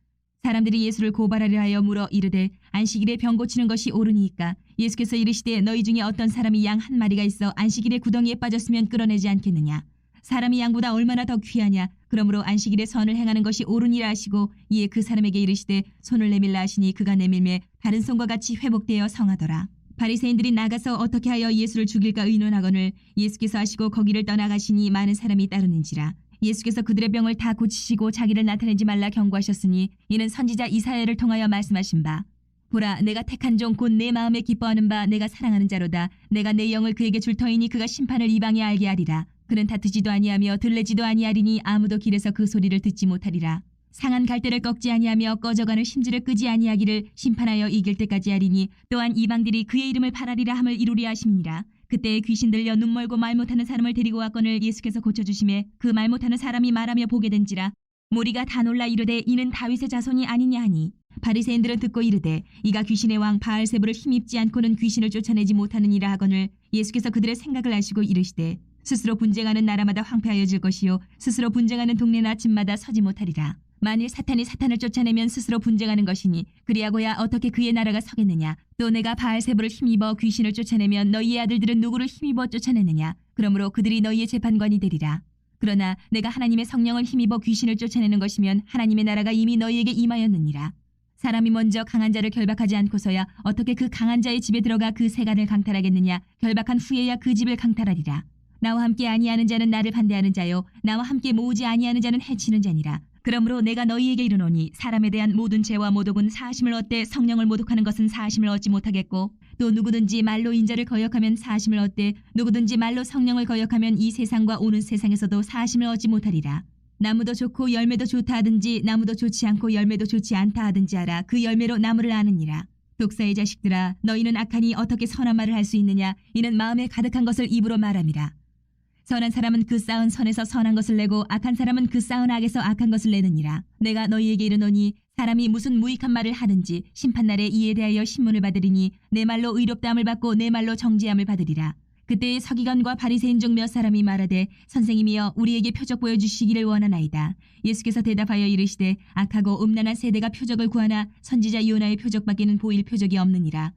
사람들이 예수를 고발하려 하여 물어 이르되 안식일에 병 고치는 것이 옳으니이까. 예수께서 이르시되 너희 중에 어떤 사람이 양 한 마리가 있어 안식일에 구덩이에 빠졌으면 끌어내지 않겠느냐. 사람이 양보다 얼마나 더 귀하냐. 그러므로 안식일에 선을 행하는 것이 옳으니라 하시고 이에 그 사람에게 이르시되 손을 내밀라 하시니 그가 내밀매 다른 손과 같이 회복되어 성하더라. 바리새인들이 나가서 어떻게 하여 예수를 죽일까 의논하거늘 예수께서 하시고 거기를 떠나가시니 많은 사람이 따르는지라. 예수께서 그들의 병을 다 고치시고 자기를 나타내지 말라 경고하셨으니 이는 선지자 이사야를 통하여 말씀하신 바 보라 내가 택한 종 곧 내 마음에 기뻐하는 바 내가 사랑하는 자로다. 내가 내 영을 그에게 줄 터이니 그가 심판을 이방에 알게 하리라. 그는 다투지도 아니하며 들레지도 아니하리니 아무도 길에서 그 소리를 듣지 못하리라. 상한 갈대를 꺾지 아니하며 꺼져가는 심지를 끄지 아니하기를 심판하여 이길 때까지 하리니 또한 이방들이 그의 이름을 팔아리라 함을 이루리 하심이니라. 그때에 귀신 들려 눈 멀고 말 못하는 사람을 데리고 왔거늘 예수께서 고쳐주심에 그 말 못하는 사람이 말하며 보게 된지라. 무리가 다 놀라 이르되 이는 다윗의 자손이 아니냐 하니 바리새인들은 듣고 이르되 이가 귀신의 왕 바알세불을 힘입지 않고는 귀신을 쫓아내지 못하느니라 하거늘 예수께서 그들의 생각을 아시고 이르시되 스스로 분쟁하는 나라마다 황폐하여질 것이요 스스로 분쟁하는 동네나 집마다 서지 못하리라. 만일 사탄이 사탄을 쫓아내면 스스로 분쟁하는 것이니 그리하고야 어떻게 그의 나라가 서겠느냐. 또 내가 바알세불을 힘입어 귀신을 쫓아내면 너희의 아들들은 누구를 힘입어 쫓아내느냐. 그러므로 그들이 너희의 재판관이 되리라. 그러나 내가 하나님의 성령을 힘입어 귀신을 쫓아내는 것이면 하나님의 나라가 이미 너희에게 임하였느니라. 사람이 먼저 강한 자를 결박하지 않고서야 어떻게 그 강한 자의 집에 들어가 그 세간을 강탈하겠느냐. 결박한 후에야 그 집을 강탈하리라. 나와 함께 아니하는 자는 나를 반대하는 자요 나와 함께 모으지 아니하는 자는 해치는 자니라. 그러므로 내가 너희에게 이르노니 사람에 대한 모든 죄와 모독은 사하심을 얻되 성령을 모독하는 것은 사하심을 얻지 못하겠고 또 누구든지 말로 인자를 거역하면 사하심을 얻되 누구든지 말로 성령을 거역하면 이 세상과 오는 세상에서도 사하심을 얻지 못하리라. 나무도 좋고 열매도 좋다 하든지 나무도 좋지 않고 열매도 좋지 않다 하든지 알아. 그 열매로 나무를 아느니라. 독사의 자식들아 너희는 악하니 어떻게 선한 말을 할 수 있느냐. 이는 마음에 가득한 것을 입으로 말함이라. 선한 사람은 그 쌓은 선에서 선한 것을 내고 악한 사람은 그 쌓은 악에서 악한 것을 내느니라. 내가 너희에게 이르노니 사람이 무슨 무익한 말을 하든지 심판날에 이에 대하여 신문을 받으리니 내 말로 의롭다함을 받고 내 말로 정죄함을 받으리라. 그때의 서기관과 바리새인 중 몇 사람이 말하되 선생님이여 우리에게 표적 보여주시기를 원하나이다. 예수께서 대답하여 이르시되 악하고 음란한 세대가 표적을 구하나 선지자 요나의 표적밖에는 보일 표적이 없느니라.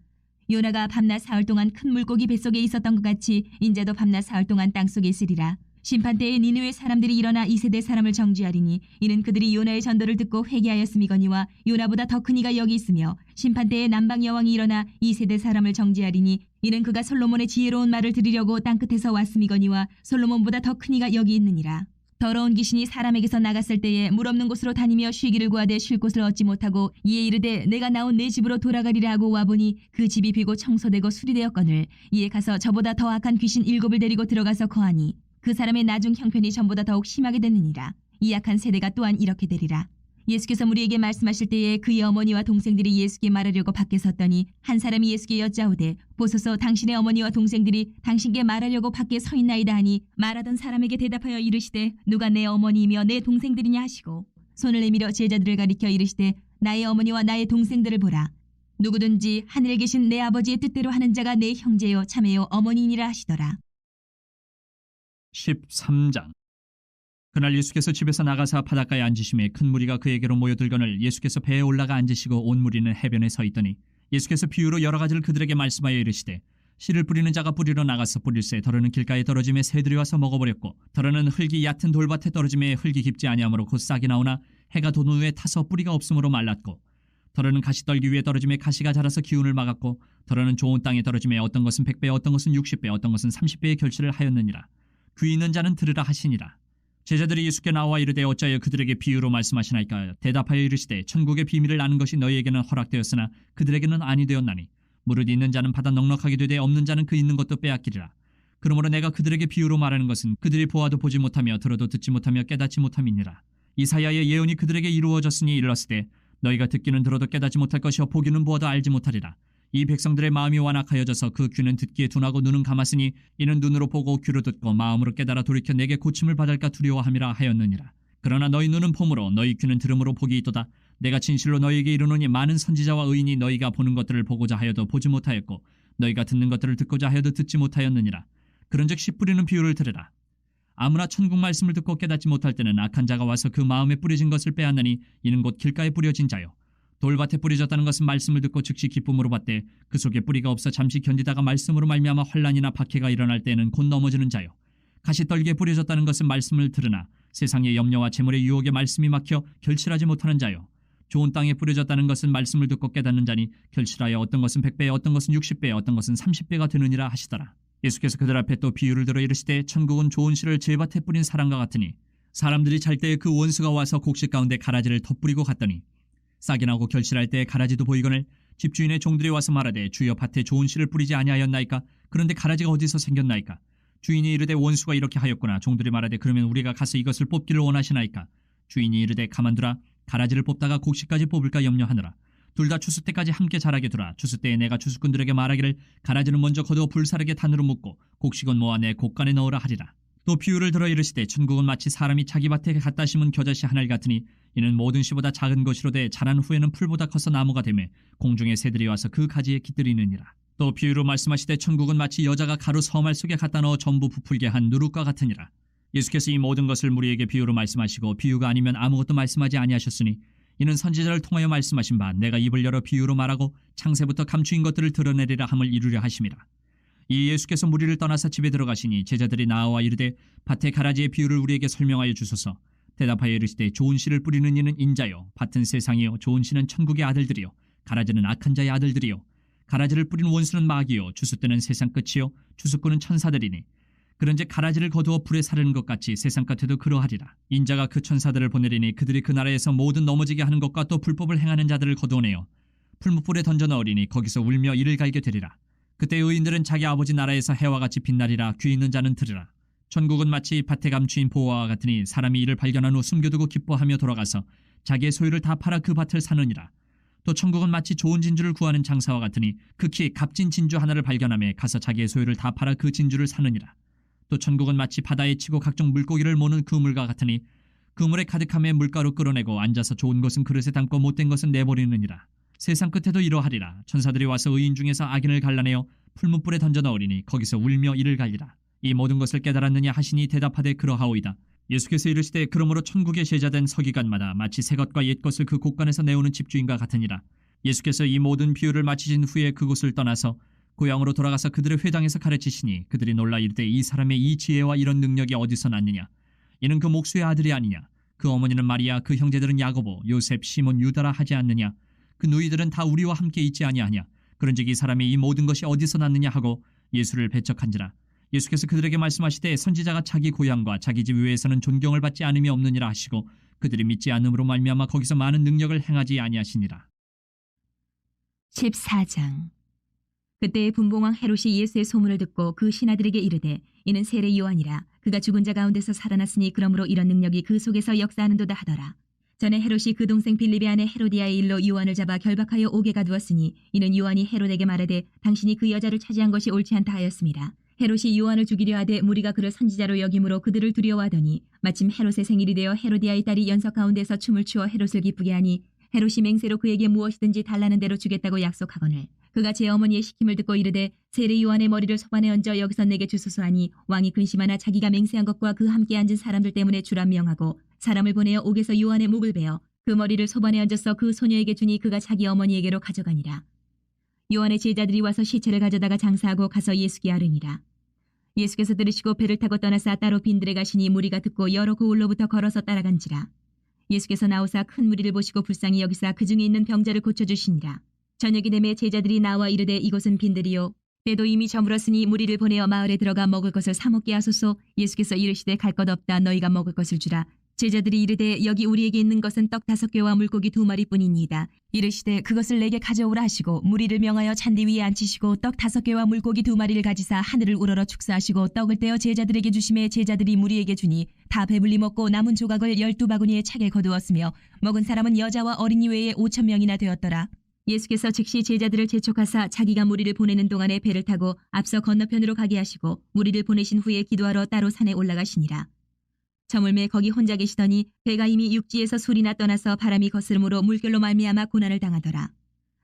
요나가 밤낮 사흘 동안 큰 물고기 뱃속에 있었던 것 같이 인자도 밤낮 사흘 동안 땅속에 있으리라. 심판때에 니느웨 사람들이 일어나 이 세대 사람을 정죄하리니 이는 그들이 요나의 전도를 듣고 회개하였음이거니와 요나보다 더 큰 이가 여기 있으며 심판때에 남방 여왕이 일어나 이 세대 사람을 정죄하리니 이는 그가 솔로몬의 지혜로운 말을 들으려고 땅끝에서 왔음이거니와 솔로몬보다 더 큰 이가 여기 있느니라. 더러운 귀신이 사람에게서 나갔을 때에 물 없는 곳으로 다니며 쉬기를 구하되 쉴 곳을 얻지 못하고 이에 이르되 내가 나온 내 집으로 돌아가리라 하고 와보니 그 집이 비고 청소되고 수리되었거늘 이에 가서 저보다 더 악한 귀신 7을 데리고 들어가서 거하니 그 사람의 나중 형편이 전보다 더욱 심하게 되느니라. 이 악한 세대가 또한 이렇게 되리라. 예수께서 무리에게 말씀하실 때에 그의 어머니와 동생들이 예수께 말하려고 밖에 섰더니 한 사람이 예수께 여짜오되 보소서 당신의 어머니와 동생들이 당신께 말하려고 밖에 서 있나이다 하니 말하던 사람에게 대답하여 이르시되 누가 내 어머니이며 내 동생들이냐 하시고 손을 내밀어 제자들을 가리켜 이르시되 나의 어머니와 나의 동생들을 보라. 누구든지 하늘에 계신 내 아버지의 뜻대로 하는 자가 내 형제요 자매요 어머니니라 하시더라. 13장. 그날 예수께서 집에서 나가사 바닷가에 앉으심에 큰 무리가 그에게로 모여들거늘 예수께서 배에 올라가 앉으시고 온 무리는 해변에 서 있더니 예수께서 비유로 여러 가지를 그들에게 말씀하여 이르시되 씨를 뿌리는 자가 뿌리러 나가서 뿌릴새 더러는 길가에 떨어짐에 새들이 와서 먹어버렸고 더러는 흙이 얕은 돌밭에 떨어짐에 흙이 깊지 아니하므로 곧 싹이 나오나 해가 돋은 후에 타서 뿌리가 없으므로 말랐고 더러는 가시떨기 위에 떨어짐에 가시가 자라서 기운을 막았고 더러는 좋은 땅에 떨어짐에 어떤 것은 100배 어떤 것은 60배 어떤 것은 30배의 결실을 하였느니라. 귀 있는 자는 들으라 하시니라. 제자들이 예수께 나와 이르되 어찌하여 그들에게 비유로 말씀하시나이까. 대답하여 이르시되 천국의 비밀을 아는 것이 너희에게는 허락되었으나 그들에게는 아니 되었나니 무릇 있는 자는 받아 넉넉하게 되되 없는 자는 그 있는 것도 빼앗기리라. 그러므로 내가 그들에게 비유로 말하는 것은 그들이 보아도 보지 못하며 들어도 듣지 못하며 깨닫지 못함이니라. 이사야의 예언이 그들에게 이루어졌으니 일렀으되 너희가 듣기는 들어도 깨닫지 못할 것이요 보기는 보아도 알지 못하리라. 이 백성들의 마음이 완악하여져서 그 귀는 듣기에 둔하고 눈은 감았으니 이는 눈으로 보고 귀로 듣고 마음으로 깨달아 돌이켜 내게 고침을 받을까 두려워함이라 하였느니라. 그러나 너희 눈은 봄으로 너희 귀는 들음으로 복이 있도다. 내가 진실로 너희에게 이르노니 많은 선지자와 의인이 너희가 보는 것들을 보고자 하여도 보지 못하였고 너희가 듣는 것들을 듣고자 하여도 듣지 못하였느니라. 그런즉 씨 뿌리는 비유를 들으라. 아무나 천국 말씀을 듣고 깨닫지 못할 때는 악한 자가 와서 그 마음에 뿌려진 것을 빼앗느니 이는 곧 길가에 뿌려진 자요 돌밭에 뿌려졌다는 것은 말씀을 듣고 즉시 기쁨으로 받되 그 속에 뿌리가 없어 잠시 견디다가 말씀으로 말미암아 환난이나 박해가 일어날 때에는 곧 넘어지는 자요 가시떨기에 뿌려졌다는 것은 말씀을 들으나 세상의 염려와 재물의 유혹에 말씀이 막혀 결실하지 못하는 자요 좋은 땅에 뿌려졌다는 것은 말씀을 듣고 깨닫는 자니 결실하여 어떤 것은 100배 어떤 것은 60배 어떤 것은 30배가 되느니라 하시더라. 예수께서 그들 앞에 또 비유를 들어 이르시되 천국은 좋은 씨를 제밭에 뿌린 사람과 같으니 사람들이 잘 때에 그 원수가 와서 곡식 가운데 가라지를 덧뿌리고 갔더니 싹이 나고 결실할 때에 가라지도 보이거늘 집주인의 종들이 와서 말하되 주여 밭에 좋은 씨를 뿌리지 아니하였나이까. 그런데 가라지가 어디서 생겼나이까. 주인이 이르되 원수가 이렇게 하였구나. 종들이 말하되 그러면 우리가 가서 이것을 뽑기를 원하시나이까. 주인이 이르되 가만두라. 가라지를 뽑다가 곡식까지 뽑을까 염려하느라 둘 다 추수 때까지 함께 자라게 두라. 추수 때에 내가 추수꾼들에게 말하기를 가라지는 먼저 거두어 불사르게 단으로 묶고 곡식은 모아 내 곡간에 넣으라 하리라. 또 비유를 들어 이르시되 천국은 마치 사람이 자기 밭에 갖다 심은 겨자씨 하나를 같으니 이는 모든 씨보다 작은 것이로되 자란 후에는 풀보다 커서 나무가 되매 공중의 새들이 와서 그 가지에 깃들이느니라. 또 비유로 말씀하시되 천국은 마치 여자가 가루 서말 속에 갖다 넣어 전부 부풀게 한 누룩과 같으니라. 예수께서 이 모든 것을 무리에게 비유로 말씀하시고 비유가 아니면 아무것도 말씀하지 아니하셨으니 이는 선지자를 통하여 말씀하신 바 내가 입을 열어 비유로 말하고 창세부터 감추인 것들을 드러내리라 함을 이루려 하심이라. 이 예수께서 무리를 떠나서 집에 들어가시니 제자들이 나와 이르되 밭의 가라지의 비유를 우리에게 설명하여 주소서. 대답하여 이르시되 좋은 씨를 뿌리는 이는 인자요 밭은 세상이요 좋은 씨는 천국의 아들들이요 가라지는 악한 자의 아들들이요 가라지를 뿌린 원수는 마귀요 추수 때는 세상 끝이요 추수꾼은 천사들이니 그런즉 가라지를 거두어 불에 사르는 것 같이 세상 끝에도 그러하리라. 인자가 그 천사들을 보내리니 그들이 그 나라에서 모든 넘어지게 하는 것과 또 불법을 행하는 자들을 거두어내어 풀무불에 던져 넣으리니 거기서 울며 이를 갈게 되리라. 그때 의인들은 자기 아버지 나라에서 해와 같이 빛나리라. 귀 있는 자는 들으라. 천국은 마치 밭에 감추인 보화와 같으니 사람이 이를 발견한 후 숨겨두고 기뻐하며 돌아가서 자기의 소유를 다 팔아 그 밭을 사느니라. 또 천국은 마치 좋은 진주를 구하는 장사와 같으니 극히 값진 진주 하나를 발견하며 가서 자기의 소유를 다 팔아 그 진주를 사느니라. 또 천국은 마치 바다에 치고 각종 물고기를 모는 그물과 같으니 그물에 가득함에 물가로 끌어내고 앉아서 좋은 것은 그릇에 담고 못된 것은 내버리느니라. 세상 끝에도 이러하리라. 천사들이 와서 의인 중에서 악인을 갈라내어 풀무불에 던져 넣으리니 거기서 울며 이를 갈리라. 이 모든 것을 깨달았느냐 하시니 대답하되 그러하오이다. 예수께서 이르시되 그러므로 천국의 제자된 서기관마다 마치 새 것과 옛 것을 그 곳간에서 내오는 집주인과 같으니라. 예수께서 이 모든 비유를 마치신 후에 그곳을 떠나서 고향으로 돌아가서 그들의 회당에서 가르치시니 그들이 놀라 이르되 이 사람의 이 지혜와 이런 능력이 어디서 났느냐. 이는 그 목수의 아들이 아니냐. 그 어머니는 마리아, 그 형제들은 야고보, 요셉, 시몬, 유다라 하지 않느냐. 그 누이들은 다 우리와 함께 있지 아니하냐. 그런즉 이 사람이 이 모든 것이 어디서 났느냐 하고 예수를 배척한지라. 예수께서 그들에게 말씀하시되 선지자가 자기 고향과 자기 집 외에서는 존경을 받지 않음이 없느니라 하시고 그들이 믿지 않음으로 말미암아 거기서 많은 능력을 행하지 아니하시니라. 14장. 그때 분봉왕 헤롯이 예수의 소문을 듣고 그 신하들에게 이르되 이는 세례 요한이라. 그가 죽은 자 가운데서 살아났으니 그러므로 이런 능력이 그 속에서 역사하는도다 하더라. 전에 헤롯이 그 동생 빌립의 아내 헤로디아의 일로 요한을 잡아 결박하여 옥에 가두었으니 이는 요한이 헤롯에게 말하되 당신이 그 여자를 차지한 것이 옳지 않다 하였습니다. 헤롯이 요한을 죽이려 하되 무리가 그를 선지자로 여김으로 그들을 두려워하더니 마침 헤롯의 생일이 되어 헤로디아의 딸이 연석 가운데서 춤을 추어 헤롯을 기쁘게 하니 헤롯이 맹세로 그에게 무엇이든지 달라는 대로 주겠다고 약속하거늘 그가 제 어머니의 시킴을 듣고 이르되 세례 요한의 머리를 소반에 얹어 여기서 내게 주소서 하니 왕이 근심하나 자기가 맹세한 것과 그 함께 앉은 사람들 때문에 주라 명하고 사람을 보내어 옥에서 요한의 목을 베어 그 머리를 소반에 얹어서 그 소녀에게 주니 그가 자기 어머니에게로 가져가니라. 요한의 제자들이 와서 시체를 가져다가 장사하고 가서 예수께 아르니라. 예수께서 들으시고 배를 타고 떠나사 따로 빈들에 가시니 무리가 듣고 여러 고을로부터 걸어서 따라간지라. 예수께서 나오사 큰 무리를 보시고 불쌍히 여기사 그 중에 있는 병자를 고쳐주시니라. 저녁이 되매 제자들이 나와 이르되 이곳은 빈들이요 때도 이미 저물었으니 무리를 보내어 마을에 들어가 먹을 것을 사 먹게 하소서. 예수께서 이르시되 갈 것 없다. 너희가 먹을 것을 주라. 제자들이 이르되 여기 우리에게 있는 것은 떡 5개와 물고기 2마리뿐이니이다. 이르시되 그것을 내게 가져오라 하시고 무리를 명하여 잔디 위에 앉히시고 떡 5개와 물고기 2마리를 가지사 하늘을 우러러 축사하시고 떡을 떼어 제자들에게 주시매 제자들이 무리에게 주니 다 배불리 먹고 남은 조각을 12바구니에 차게 거두었으며 먹은 사람은 여자와 어린이 외에 5,000명이나 되었더라. 예수께서 즉시 제자들을 재촉하사 자기가 무리를 보내는 동안에 배를 타고 앞서 건너편으로 가게 하시고 무리를 보내신 후에 기도하러 따로 산에 올라가시니라. 저물매 거기 혼자 계시더니 배가 이미 육지에서 술이나 떠나서 바람이 거스름으로 물결로 말미암아 고난을 당하더라.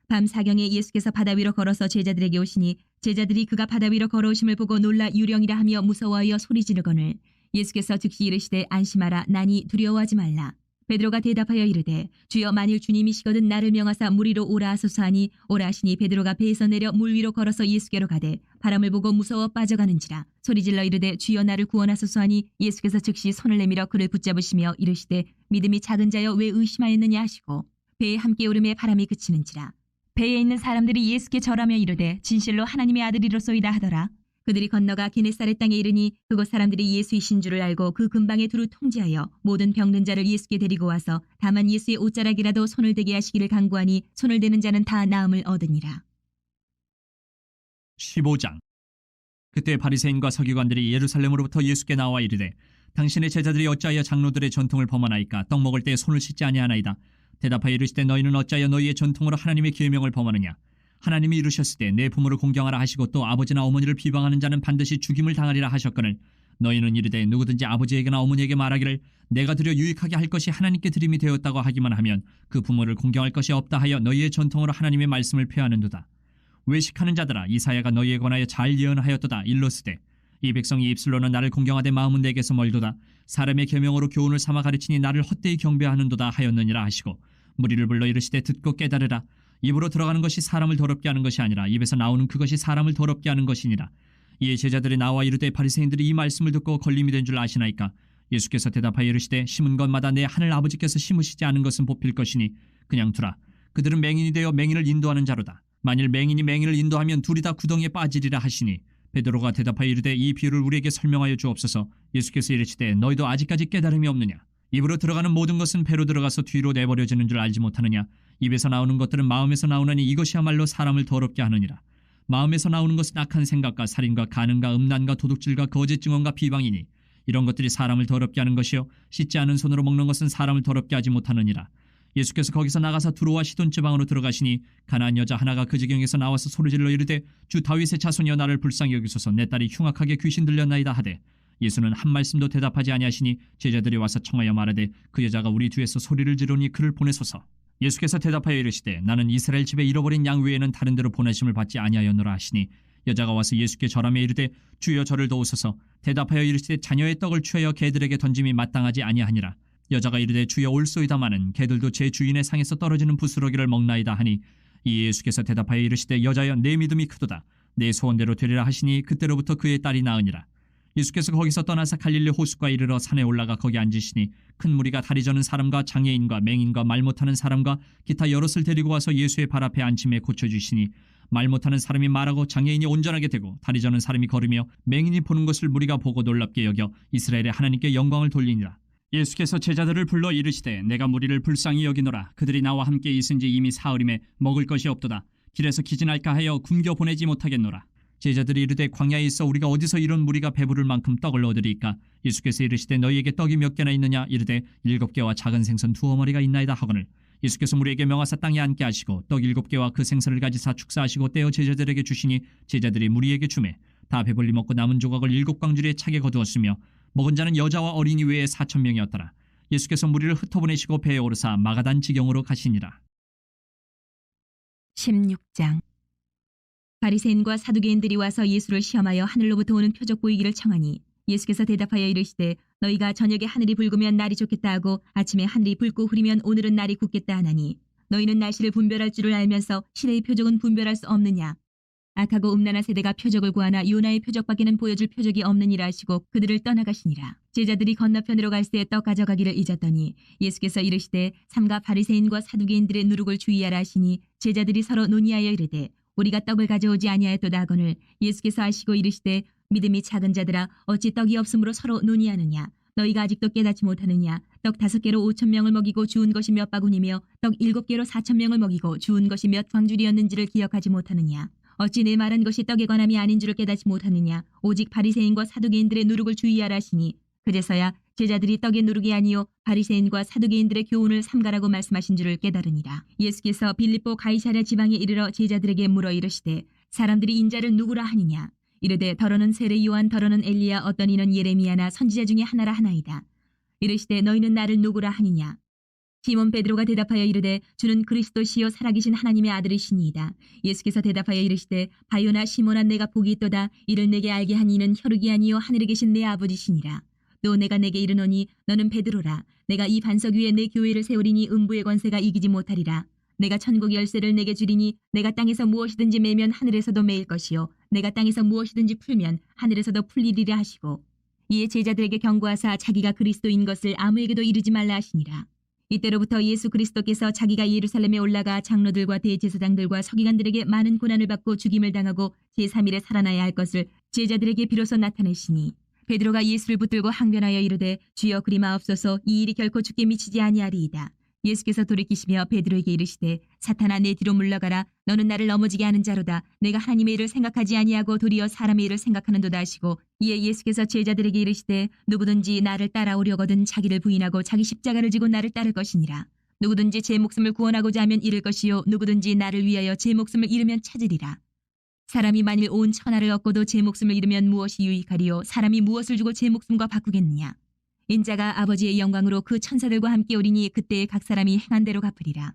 밤 사경에 예수께서 바다 위로 걸어서 제자들에게 오시니 제자들이 그가 바다 위로 걸어오심을 보고 놀라 유령이라 하며 무서워하여 소리 지르거늘 예수께서 즉시 이르시되 안심하라. 나니 두려워하지 말라. 베드로가 대답하여 이르되 주여 만일 주님이시거든 나를 명하사 물 위로 오라 하소서 하니 오라 하시니 베드로가 배에서 내려 물 위로 걸어서 예수께로 가되 바람을 보고 무서워 빠져가는지라. 소리질러 이르되 주여 나를 구원하소서 하니 예수께서 즉시 손을 내밀어 그를 붙잡으시며 이르시되 믿음이 작은 자여 왜 의심하였느냐 하시고 배에 함께 오름에 바람이 그치는지라. 배에 있는 사람들이 예수께 절하며 이르되 진실로 하나님의 아들이로소이다 하더라. 그들이 건너가 게네사렛 땅에 이르니 그곳 사람들이 예수이신 줄을 알고 그 근방에 두루 통제하여 모든 병든 자를 예수께 데리고 와서 다만 예수의 옷자락이라도 손을 대게 하시기를 간구하니 손을 대는 자는 다 나음을 얻으니라. 15장. 그때 바리새인과 서기관들이 예루살렘으로부터 예수께 나와 이르되 당신의 제자들이 어찌하여 장로들의 전통을 범하나이까? 떡 먹을 때 손을 씻지 아니하나이다. 대답하여 이르시되 너희는 어찌하여 너희의 전통으로 하나님의 계명을 범하느냐? 하나님이 이르셨을 때 내 부모를 공경하라 하시고 또 아버지나 어머니를 비방하는 자는 반드시 죽임을 당하리라 하셨거늘 너희는 이르되 누구든지 아버지에게나 어머니에게 말하기를 내가 드려 유익하게 할 것이 하나님께 드림이 되었다고 하기만 하면 그 부모를 공경할 것이 없다 하여 너희의 전통으로 하나님의 말씀을 폐하는도다. 외식하는 자들아 이사야가 너희에 관하여 잘 예언하였도다. 일러스되 이 백성이 입술로는 나를 공경하되 마음은 내게서 멀도다. 사람의 계명으로 교훈을 삼아 가르치니 나를 헛되이 경배하는도다 하였느니라 하시고 무리를 불러 이르시되 듣고 깨달으라. 입으로 들어가는 것이 사람을 더럽게 하는 것이 아니라 입에서 나오는 그것이 사람을 더럽게 하는 것이니라. 이에 제자들이 나와 이르되 바리새인들이 이 말씀을 듣고 걸림이 된 줄 아시나이까? 예수께서 대답하여 이르시되 심은 것마다 내 하늘 아버지께서 심으시지 않은 것은 뽑힐 것이니 그냥 두라. 그들은 맹인이 되어 맹인을 인도하는 자로다. 만일 맹인이 맹인을 인도하면 둘이 다 구덩이에 빠지리라 하시니 베드로가 대답하여 이르되 이 비유를 우리에게 설명하여 주옵소서. 예수께서 이르시되 너희도 아직까지 깨달음이 없느냐? 입으로 들어가는 모든 것은 배로 들어가서 뒤로 내버려지는 줄 알지 못하느냐? 입에서 나오는 것들은 마음에서 나오나니 이것이야말로 사람을 더럽게 하느니라. 마음에서 나오는 것은 악한 생각과 살인과 간음과 음란과 도둑질과 거짓 증언과 비방이니 이런 것들이 사람을 더럽게 하는 것이요 씻지 않은 손으로 먹는 것은 사람을 더럽게 하지 못하느니라. 예수께서 거기서 나가사 두로와 시돈 지방으로 들어가시니 가나안 여자 하나가 그 지경에서 나와서 소리질러 이르되 주 다윗의 자손이여 나를 불쌍히 여기소서. 내 딸이 흉악하게 귀신 들렸나이다 하되 예수는 한 말씀도 대답하지 아니하시니 제자들이 와서 청하여 말하되 그 여자가 우리 뒤에서 소리를 지르니 그를 보내소서. 예수께서 대답하여 이르시되 나는 이스라엘 집에 잃어버린 양 외에는 다른 데로 보내심을 받지 아니하였노라 하시니 여자가 와서 예수께 절하며 이르되 주여 저를 도우소서. 대답하여 이르시되 자녀의 떡을 취하여 개들에게 던짐이 마땅하지 아니하니라. 여자가 이르되 주여 올소이다마는 개들도 제 주인의 상에서 떨어지는 부스러기를 먹나이다 하니 이 예수께서 대답하여 이르시되 여자여 내 믿음이 크도다. 내 소원대로 되리라 하시니 그때로부터 그의 딸이 나으니라. 예수께서 거기서 떠나서 갈릴리 호숫가에 이르러 산에 올라가 거기 앉으시니 큰 무리가 다리 저는 사람과 장애인과 맹인과 말 못하는 사람과 기타 여럿을 데리고 와서 예수의 발 앞에 앉힘에 고쳐주시니 말 못하는 사람이 말하고 장애인이 온전하게 되고 다리 저는 사람이 걸으며 맹인이 보는 것을 무리가 보고 놀랍게 여겨 이스라엘의 하나님께 영광을 돌리니라. 예수께서 제자들을 불러 이르시되 내가 무리를 불쌍히 여기노라. 그들이 나와 함께 있은 지 이미 사흘임에 먹을 것이 없도다. 길에서 기진할까 하여 굶겨 보내지 못하겠노라. 제자들이 이르되 광야에 있어 우리가 어디서 이런 무리가 배부를 만큼 떡을 얻으리이까? 예수께서 이르시되 너희에게 떡이 몇 개나 있느냐? 이르되 7개와 작은 생선 2어머니가 있나이다 하거늘 예수께서 무리에게 명하사 땅에 앉게 하시고 떡 7개와 그 생선을 가지사 축사하시고 떼어 제자들에게 주시니 제자들이 무리에게 주매 다 배불리 먹고 남은 조각을 7광주리에 차게 거두었으며 먹은 자는 여자와 어린이 외에 4,000명이었더라. 예수께서 무리를 흩어보내시고 배에 오르사 마가단 지경으로 가시니라. 16장. 바리새인과 사두개인들이 와서 예수를 시험하여 하늘로부터 오는 표적 보이기를 청하니 예수께서 대답하여 이르시되 너희가 저녁에 하늘이 붉으면 날이 좋겠다 하고 아침에 하늘이 붉고 흐리면 오늘은 날이 굳겠다 하나니 너희는 날씨를 분별할 줄을 알면서 시대의 표적은 분별할 수 없느냐? 악하고 음란한 세대가 표적을 구하나 요나의 표적밖에는 보여줄 표적이 없느니라 하시고 그들을 떠나가시니라. 제자들이 건너편으로 갈새 떡 가져가기를 잊었더니 예수께서 이르시되 삼가 바리새인과 사두개인들의 누룩을 주의하라 하시니 제자들이 서로 논의하여 이르되 우리가 떡을 가져오지 아니하였도다 하거늘 예수께서 아시고 이르시되 믿음이 작은 자들아 어찌 떡이 없으므로 서로 논의하느냐? 너희가 아직도 깨닫지 못하느냐? 떡 5개로 5,000명을 먹이고 주운 것이 몇 바구니며 떡 7개로 4,000명을 먹이고 주운 것이 몇 광주리였는지를 기억하지 못하느냐? 어찌 내 말한 것이 떡에 관함이 아닌 줄을 깨닫지 못하느냐? 오직 바리새인과 사두개인들의 누룩을 주의하라 하시니 그제서야 제자들이 떡의 누룩이 아니요 바리새인과 사두개인들의 교훈을 삼가라고 말씀하신 줄을 깨달으니라. 예수께서 빌립보 가이사랴 지방에 이르러 제자들에게 물어 이르시되 사람들이 인자를 누구라 하느냐? 이르되 더러는 세례 요한 더러는 엘리야 어떤 이는 예레미야나 선지자 중에 하나라 하나이다. 이르시되 너희는 나를 누구라 하느냐? 시몬 베드로가 대답하여 이르되 주는 그리스도시요 살아계신 하나님의 아들이시니이다. 예수께서 대답하여 이르시되 바요나 시몬아 내가 복이 있도다. 이를 내게 알게 한 이는 혈육이 아니요 하늘에 계신 내 아버지시니라. 또 내가 내게 이르노니 너는 베드로라. 내가 이 반석 위에 내 교회를 세우리니 음부의 권세가 이기지 못하리라. 내가 천국 열쇠를 내게 주리니 내가 땅에서 무엇이든지 매면 하늘에서도 매일 것이요 내가 땅에서 무엇이든지 풀면 하늘에서도 풀리리라 하시고 이에 제자들에게 경고하사 자기가 그리스도인 것을 아무에게도 이르지 말라 하시니라. 이때로부터 예수 그리스도께서 자기가 예루살렘에 올라가 장로들과 대제사장들과 서기관들에게 많은 고난을 받고 죽임을 당하고 제3일에 살아나야 할 것을 제자들에게 비로소 나타내시니 베드로가 예수를 붙들고 항변하여 이르되 주여 그리 마옵소서 이 일이 결코 주께 미치지 아니하리이다. 예수께서 돌이키시며 베드로에게 이르시되 사탄아 내 뒤로 물러가라. 너는 나를 넘어지게 하는 자로다. 내가 하나님의 일을 생각하지 아니하고 도리어 사람의 일을 생각하는도다 하시고, 이에 예수께서 제자들에게 이르시되 누구든지 나를 따라오려거든 자기를 부인하고 자기 십자가를 지고 나를 따를 것이니라. 누구든지 제 목숨을 구원하고자 하면 잃을 것이요 누구든지 나를 위하여 제 목숨을 잃으면 찾으리라. 사람이 만일 온 천하를 얻고도 제 목숨을 잃으면 무엇이 유익하리요? 사람이 무엇을 주고 제 목숨과 바꾸겠느냐? 인자가 아버지의 영광으로 그 천사들과 함께 오리니 그때에 각 사람이 행한 대로 갚으리라.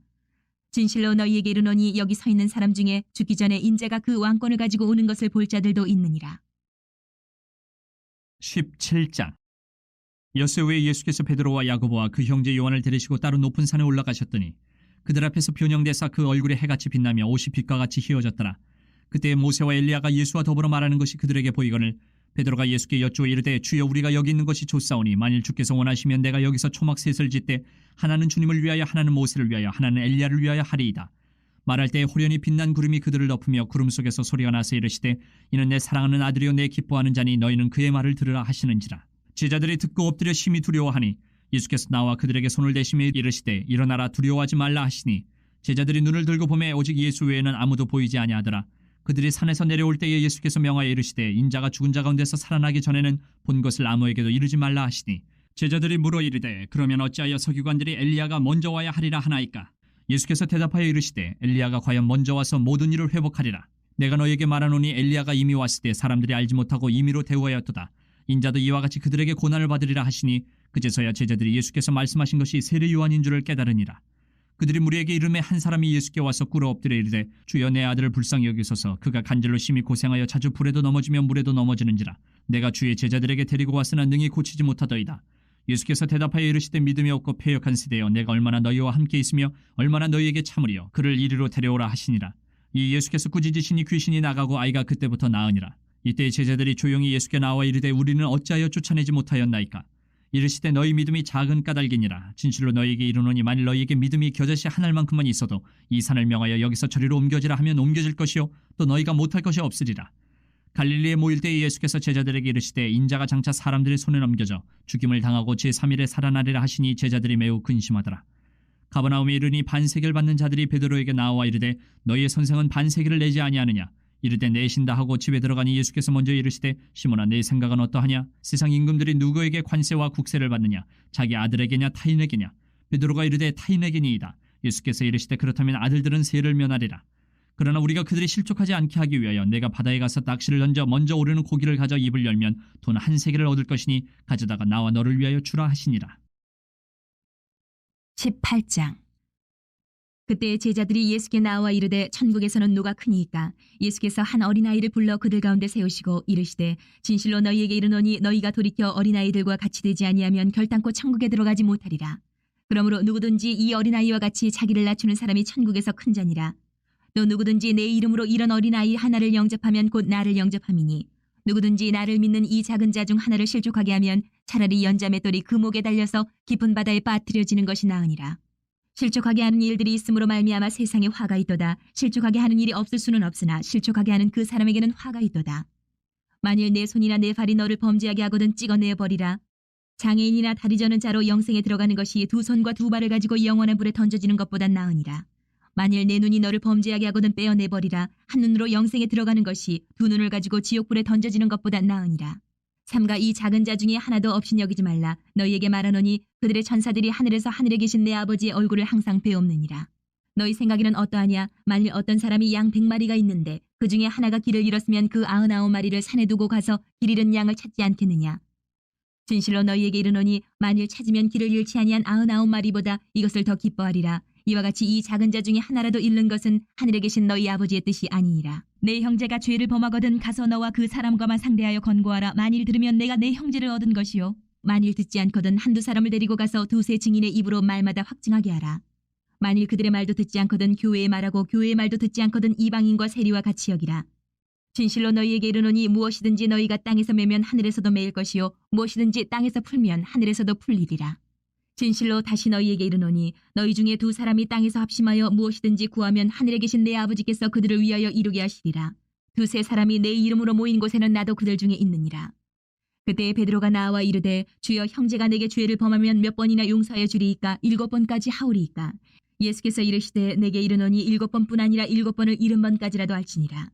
진실로 너희에게 이르노니 여기 서 있는 사람 중에 죽기 전에 인자가 그 왕권을 가지고 오는 것을 볼 자들도 있느니라. 17장. 엿새 후에 예수께서 베드로와 야고보와 그 형제 요한을 데리시고 따로 높은 산에 올라가셨더니 그들 앞에서 변형되사 그 얼굴에 해같이 빛나며 옷이 빛과 같이 휘어졌더라. 그때 모세와 엘리야가 예수와 더불어 말하는 것이 그들에게 보이거늘 베드로가 예수께 여쭈어 이르되 주여 우리가 여기 있는 것이 좋사오니 만일 주께서 원하시면 내가 여기서 초막 셋을 짓되 하나는 주님을 위하여 하나는 모세를 위하여 하나는 엘리야를 위하여 하리이다. 말할 때 호련히 빛난 구름이 그들을 덮으며 구름 속에서 소리가 나서 이르시되 이는 내 사랑하는 아들이요 내 기뻐하는 자니 너희는 그의 말을 들으라 하시는지라. 제자들이 듣고 엎드려 심히 두려워하니 예수께서 나와 그들에게 손을 대시며 이르시되 일어나라 두려워하지 말라 하시니 제자들이 눈을 들고 보매 오직 예수 외에는 아무도 보이지 아니하더라. 그들이 산에서 내려올 때에 예수께서 명하여 이르시되 인자가 죽은 자 가운데서 살아나기 전에는 본 것을 아무에게도 이르지 말라 하시니 제자들이 물어 이르되 그러면 어찌하여 서기관들이 엘리야가 먼저 와야 하리라 하나이까? 예수께서 대답하여 이르시되 엘리야가 과연 먼저 와서 모든 일을 회복하리라. 내가 너희에게 말하노니 엘리야가 이미 왔을 때 사람들이 알지 못하고 임의로 대우하였도다. 인자도 이와 같이 그들에게 고난을 받으리라 하시니 그제서야 제자들이 예수께서 말씀하신 것이 세례 요한인 줄을 깨달으니라. 그들이 무리에게 이르매 한 사람이 예수께 와서 꿇어 엎드려 이르되 주여 내 아들을 불쌍히 여기소서. 그가 간절로 심히 고생하여 자주 불에도 넘어지며 물에도 넘어지는지라. 내가 주의 제자들에게 데리고 왔으나 능히 고치지 못하더이다. 예수께서 대답하여 이르시되 믿음이 없고 패역한 세대여 내가 얼마나 너희와 함께 있으며 얼마나 너희에게 참으리요. 그를 이리로 데려오라 하시니라. 이 예수께서 꾸짖으시니 귀신이 나가고 아이가 그때부터 나으니라. 이때 제자들이 조용히 예수께 나와 이르되 우리는 어찌하여 쫓아내지 못하였나이까? 이르시되 너희 믿음이 작은 까닭이니라. 진실로 너희에게 이르노니 만일 너희에게 믿음이 겨자씨 한 알만큼만 있어도 이 산을 명하여 여기서 저리로 옮겨지라 하면 옮겨질 것이요 또 너희가 못할 것이 없으리라. 갈릴리에 모일 때에 예수께서 제자들에게 이르시되 인자가 장차 사람들의 손에 넘겨져 죽임을 당하고 제3일에 살아나리라 하시니 제자들이 매우 근심하더라. 가버나움에 이르니 반세계를 받는 자들이 베드로에게 나와 이르되 너희의 선생은 반세계를 내지 아니하느냐? 이르되 내신다 하고 집에 들어가니 예수께서 먼저 이르시되 시몬아 내 생각은 어떠하냐? 세상 임금들이 누구에게 관세와 국세를 받느냐? 자기 아들에게냐 타인에게냐? 베드로가 이르되 타인에게니이다. 예수께서 이르시되 그렇다면 아들들은 세를 면하리라. 그러나 우리가 그들이 실족하지 않게 하기 위하여 내가 바다에 가서 낚시를 던져 먼저 오르는 고기를 가져 입을 열면 돈 한 세겔을 얻을 것이니 가져다가 나와 너를 위하여 주라 하시니라. 18장. 그때 제자들이 예수께 나와 이르되 천국에서는 누가 크니이까? 예수께서 한 어린아이를 불러 그들 가운데 세우시고 이르시되 진실로 너희에게 이르노니 너희가 돌이켜 어린아이들과 같이 되지 아니하면 결단코 천국에 들어가지 못하리라. 그러므로 누구든지 이 어린아이와 같이 자기를 낮추는 사람이 천국에서 큰 자니라. 또 누구든지 내 이름으로 이런 어린아이 하나를 영접하면 곧 나를 영접함이니 누구든지 나를 믿는 이 작은 자 중 하나를 실족하게 하면 차라리 연자맷돌이 그 목에 달려서 깊은 바다에 빠뜨려지는 것이 나으니라. 실족하게 하는 일들이 있으므로 말미암아 세상에 화가 있도다. 실족하게 하는 일이 없을 수는 없으나 실족하게 하는 그 사람에게는 화가 있도다. 만일 내 손이나 내 발이 너를 범죄하게 하거든 찍어내버리라. 장애인이나 다리 저는 자로 영생에 들어가는 것이 두 손과 두 발을 가지고 영원한 불에 던져지는 것보단 나으니라. 만일 내 눈이 너를 범죄하게 하거든 빼어내버리라. 한 눈으로 영생에 들어가는 것이 두 눈을 가지고 지옥불에 던져지는 것보단 나으니라. 삼가 이 작은 자 중에 하나도 없인 여기지 말라. 너희에게 말하노니 그들의 천사들이 하늘에서 하늘에 계신 내 아버지의 얼굴을 항상 배옵느니라. 너희 생각에는 어떠하냐? 만일 어떤 사람이 양 100마리가 있는데 그 중에 하나가 길을 잃었으면 그 99마리를 산에 두고 가서 길 잃은 양을 찾지 않겠느냐? 진실로 너희에게 이르노니 만일 찾으면 길을 잃지 아니한 99마리보다 이것을 더 기뻐하리라. 이와 같이 이 작은 자 중에 하나라도 잃는 것은 하늘에 계신 너희 아버지의 뜻이 아니니라. 내 형제가 죄를 범하거든 가서 너와 그 사람과만 상대하여 권고하라. 만일 들으면 내가 내 형제를 얻은 것이요 만일 듣지 않거든 한두 사람을 데리고 가서 두세 증인의 입으로 말마다 확증하게 하라. 만일 그들의 말도 듣지 않거든 교회의 말하고 교회의 말도 듣지 않거든 이방인과 세리와 같이 여기라. 진실로 너희에게 이르노니 무엇이든지 너희가 땅에서 매면 하늘에서도 매일 것이요 무엇이든지 땅에서 풀면 하늘에서도 풀리리라. 진실로 다시 너희에게 이르노니 너희 중에 두 사람이 땅에서 합심하여 무엇이든지 구하면 하늘에 계신 내 아버지께서 그들을 위하여 이루게 하시리라. 두세 사람이 내 이름으로 모인 곳에는 나도 그들 중에 있느니라. 그때 베드로가 나와 이르되 주여 형제가 내게 죄를 범하면 몇 번이나 용서하여 주리이까 7번까지 하오리이까. 예수께서 이르시되 내게 이르노니 7번뿐 아니라 7번을 70번까지라도 할지니라.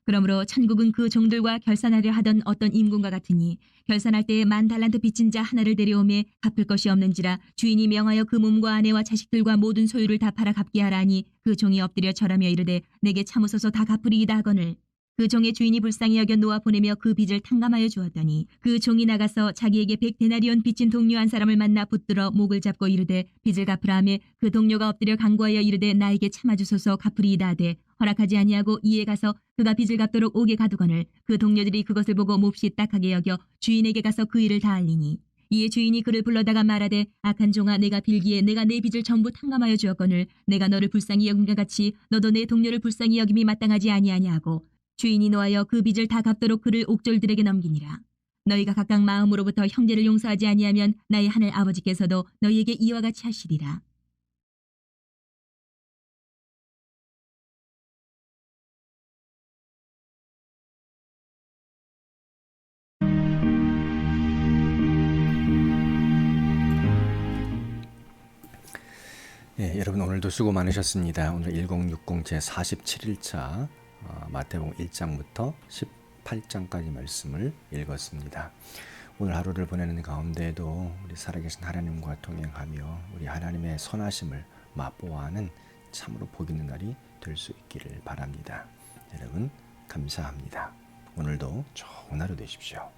그러므로 천국은 그 종들과 결산하려 하던 어떤 임금과 같으니 결산할 때에 10,000달란트 빚진 자 하나를 데려오매 갚을 것이 없는지라 주인이 명하여 그 몸과 아내와 자식들과 모든 소유를 다 팔아 갚게 하라니 그 종이 엎드려 절하며 이르되 내게 참으소서 다 갚으리이다 하거늘 그 종의 주인이 불쌍히 여겨 놓아 보내며 그 빚을 탕감하여 주었더니 그 종이 나가서 자기에게 100데나리온 빚진 동료 한 사람을 만나 붙들어 목을 잡고 이르되 빚을 갚으라 하매 그 동료가 엎드려 간구하여 이르되 나에게 참아주소서 갚으리이다 하되 허락하지 아니하고 이에 가서 그가 빚을 갚도록 옥에 가두거늘 그 동료들이 그것을 보고 몹시 딱하게 여겨 주인에게 가서 그 일을 다 알리니 이에 주인이 그를 불러다가 말하되 악한 종아 내가 빌기에 내가 내 빚을 전부 탕감하여 주었거늘 내가 너를 불쌍히 여김과 같이 너도 내 동료를 불쌍히 여김이 마땅하지 아니하냐 하고 주인이 노하여 그 빚을 다 갚도록 그를 옥졸들에게 넘기니라. 너희가 각각 마음으로부터 형제를 용서하지 아니하면 나의 하늘 아버지께서도 너희에게 이와 같이 하시리라. 예, 여러분 오늘도 수고 많으셨습니다. 오늘 1060 제47일차 마태복음 1장부터 18장까지 말씀을 읽었습니다. 오늘 하루를 보내는 가운데에도 우리 살아계신 하나님과 동행하며 우리 하나님의 선하심을 맛보아하는 참으로 복 있는 날이 될 수 있기를 바랍니다. 여러분 감사합니다. 오늘도 좋은 하루 되십시오.